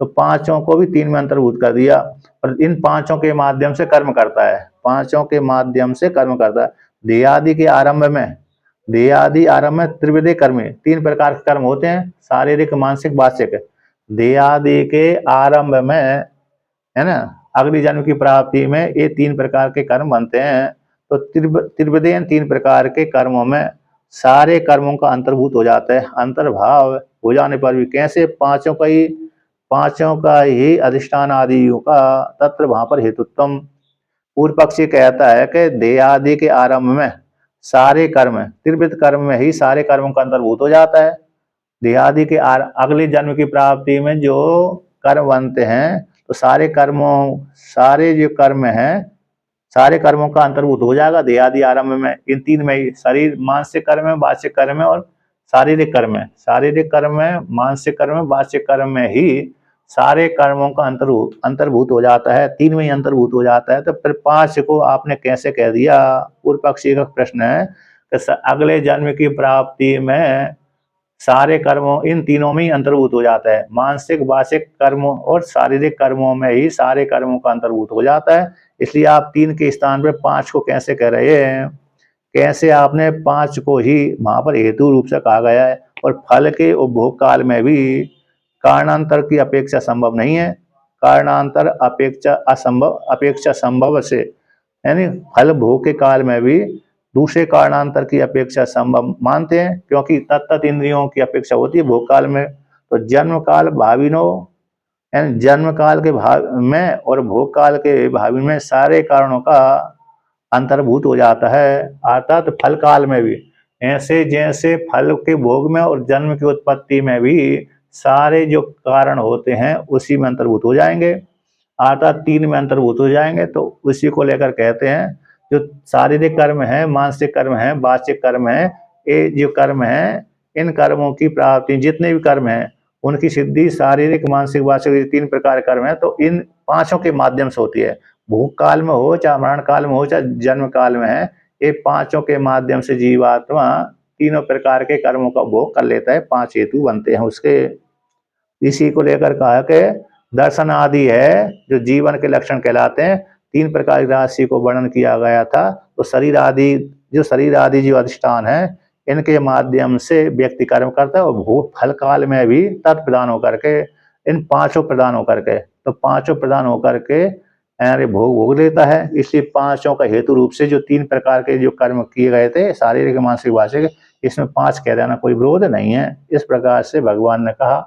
[SPEAKER 1] तो 5 को भी 3 में अंतर्भूत कर दिया, और इन 5 के माध्यम से कर्म करता है, 5 के माध्यम से कर्म करता है। देहादि के आरंभ में, त्रिविधे कर्म, 3 प्रकार के कर्म होते हैं, शारीरिक, मानसिक, वाचिक। देहादि के आरंभ में, है ना, अगली जन्म की प्राप्ति में ये 3 प्रकार के कर्म बनते हैं। तो त्रिविधेन 3 प्रकार के कर्मों में सारे कर्मों का अंतर्भूत हो जाता है। अंतर्भाव हो जाने पर भी कैसे? 5 का ही अधिष्ठान आदियों का तत्र वहां पर हेतुत्वम। पूर्व पक्षी कहता है कि देहादि के आरंभ में सारे कर्म, त्रिविध कर्म में ही सारे कर्मों का अंतर्भूत हो जाता है। देहादि के अगले जन्म की प्राप्ति में जो कर्म बनते हैं, तो सारे जो कर्म हैं, सारे कर्मों का अंतर्भूत हो जाएगा देहादि आरंभ में, इन 3 में ही। शरीर, मानसिक कर्म में, वाचिक कर्म में और शारीरिक कर्म में। शारीरिक कर्म में, मानसिक कर्म में, वाचिक कर्म में ही सारे कर्मों का अंतर्भूत हो जाता है, 3 में ही अंतर्भूत हो जाता है। तो फिर 5 को आपने कैसे कह दिया? पूर्व पक्षी का प्रश्न है कि अगले जन्म की प्राप्ति में सारे कर्मों, इन तीनों में ही अंतर्भूत हो जाता है। मानसिक, वाचिक कर्मों और शारीरिक कर्मों में ही सारे कर्मों का अंतर्भूत हो जाता है। इसलिए आप 3 के स्थान पर 5 को कैसे कह रहे हैं? कैसे आपने 5 को ही वहां पर हेतु रूप से कहा गया है, और फल के उपभोग काल में भी कारणांतर की अपेक्षा संभव नहीं है। कारणांतर अपेक्षा संभव से, यानी फल भोग के काल में भी दूसरे कारणांतर की अपेक्षा संभव मानते हैं, क्योंकि तत्त इंद्रियों की अपेक्षा होती है भोग काल में। तो जन्म काल भाविनो, यानी जन्म काल के भाव में और भोग काल के भावी में सारे कारणों का अंतर्भूत हो जाता है, अर्थात फल काल में भी। ऐसे जैसे फल के भोग में और जन्म की उत्पत्ति में भी सारे जो कारण होते हैं उसी में अंतर्भूत हो जाएंगे, अर्थात 3 में अंतर्भूत हो जाएंगे। तो उसी को लेकर कहते हैं जो शारीरिक कर्म है, मानसिक कर्म है, वाचिक कर्म है, ये जो कर्म है, इन कर्मों की प्राप्ति, जितने भी कर्म हैं उनकी सिद्धि शारीरिक, मानसिक, वाचिक 3 प्रकार कर्म है, तो इन पांचों के माध्यम से होती है। भूख काल में हो, चाहे मरण काल में हो, चाहे जन्म काल में है, ये पांचों के माध्यम से जीवात्मा तीनों प्रकार के कर्मों का भोग कर लेता है। 5 हेतु बनते हैं उसके। इसी को लेकर कहा कि दर्शन आदि है जो जीवन के लक्षण कहलाते हैं। 3 प्रकार की राशि को वर्णन किया गया था। तो शरीर आदि जो अधिष्ठान है, इनके माध्यम से व्यक्ति कर्म करता है, और भोग फल काल में भी तत्प्रदान होकर के, इन पांचों प्रदान होकर के, तो पांचों प्रदान होकर के भोग भोग लेता है। इसलिए पांचों का हेतु रूप से जो 3 प्रकार के जो कर्म किए गए थे, शारीरिक, मानसिक, वाचिक, इसमें 5 कह देना कोई विरोध नहीं है। इस प्रकार से भगवान ने कहा।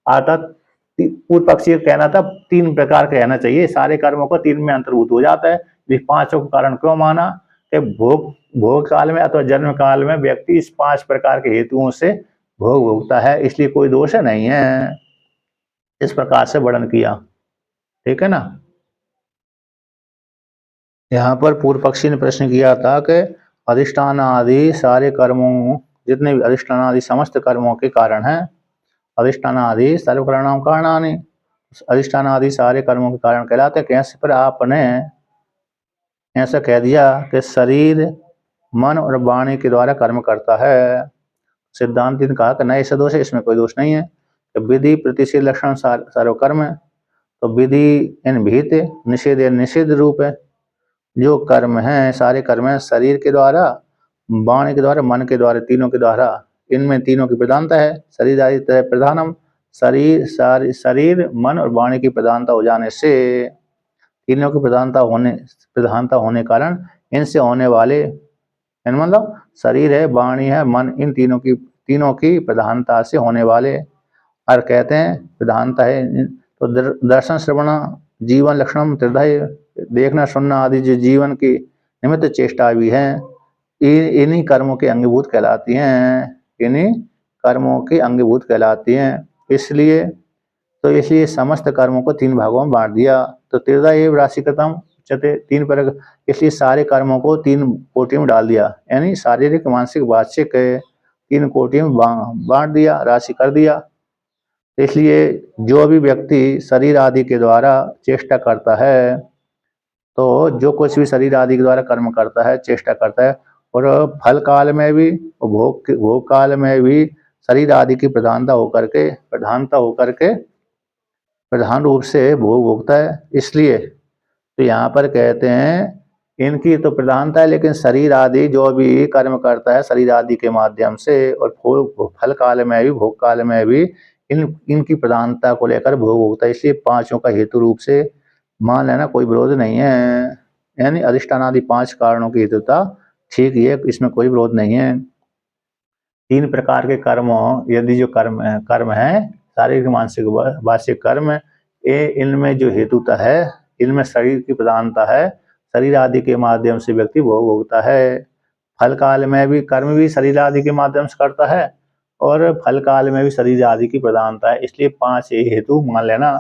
[SPEAKER 1] अर्थात पूर्व पक्षी कहना था 3 प्रकार का कहना चाहिए, सारे कर्मों को 3 में अंतर्भूत हो जाता है। ये पांचों का कारण क्यों माना कि भोग काल में अथवा जन्म काल में व्यक्ति इस 5 प्रकार के हेतुओं से भोग भोगता है, इसलिए कोई दोष नहीं है। इस प्रकार से वर्णन किया, ठीक है ना। यहाँ पर पूर्व पक्षी ने प्रश्न किया था कि अधिष्ठान आदि सारे कर्मों, जितने भी अधिष्ठान आदि समस्त कर्मों के कारण हैं, अधिष्ठान आदि सर्वकरणाम कारणानि, अधिष्ठान आदि सारे कर्मों के कारण कहलाते हैं। कैसे पर आपने ऐसा कह दिया कि शरीर, मन और वाणी के द्वारा कर्म करता है। सिद्धांत ने कहा कि नहीं, ऐसा दोष है, इसमें कोई दोष नहीं है। तो विधि प्रतिषेध लक्षण सर्वकर्म है, तो विधि इन विहित, निषेध निषिद्ध रूप है। जो कर्म है, सारे कर्म है शरीर के द्वारा, वाणी के द्वारा, मन के द्वारा, तीनों के द्वारा, इनमें तीनों की प्रधानता है। शरीर आदि प्रधानम, शरीर, मन और वाणी की प्रधानता हो जाने से, तीनों की प्रधानता होने कारण इनसे होने वाले, मतलब शरीर है, वाणी है, मन, इन तीनों की प्रधानता से होने वाले, और कहते हैं प्रधानता है। तो दर्शन, श्रवण, जीवन लक्षणम त्रिधय, देखना, सुनना आदि जो जीवन की निमित्त चेष्टा भी है, इन्हीं कर्मों के अंगीभूत कहलाती हैं, इन्हीं कर्मों के अंगीभूत कहलाती हैं। इसलिए समस्त कर्मों को 3 भागों में बांट दिया। तो त्रिधय राशि कृतम चते, 3 पर, इसलिए सारे कर्मों को 3 कोटि में डाल दिया, यानी शारीरिक, मानसिक, वाचिक 3 कोटि में बांट दिया, राशि कर दिया। इसलिए जो भी व्यक्ति शरीर आदि के द्वारा चेष्टा करता है, तो जो कुछ भी शरीर आदि के द्वारा कर्म करता है, चेष्टा करता है, और फल काल में भी, भोग काल में भी शरीर आदि की प्रधानता होकर के प्रधान रूप से भोग भोगता है। इसलिए तो यहाँ पर कहते हैं इनकी तो प्रधानता है, लेकिन शरीर आदि जो भी कर्म करता है शरीर आदि के माध्यम से, और फल काल में भी, भोग काल में भी इनकी प्रधानता को लेकर भोग भोगता है। इसलिए 5 का हेतु रूप से मान लेना कोई विरोध नहीं है, यानी अधिष्ठान आदि 5 कारणों की हेतुता ठीक है, इसमें कोई विरोध नहीं है। 3 प्रकार के कर्मों, यदि जो कर्म है शारीरिक, मानसिक, वाचिक कर्म, ये इनमें जो हेतुता है, इनमें शरीर की प्रधानता है, शरीर आदि के माध्यम से व्यक्ति भोग भोगता है। फल काल में भी कर्म भी शरीर आदि के माध्यम से करता है, और फल काल में भी शरीर आदि की प्रधानता है। इसलिए 5 हेतु मान लेना।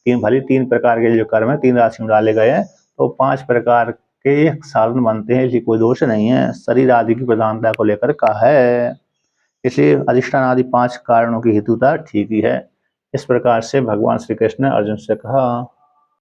[SPEAKER 1] 3 प्रकार के जो कर्म है 3 राशि में डाले गए हैं, तो 5 प्रकार के साधन बनते हैं, इसलिए कोई दोष नहीं है। शरीर आदि की प्रधानता को लेकर कहा है, इसलिए अधिष्ठान आदि 5 कारणों की हेतुता ठीक ही है। इस प्रकार से भगवान श्री कृष्ण ने अर्जुन से कहा।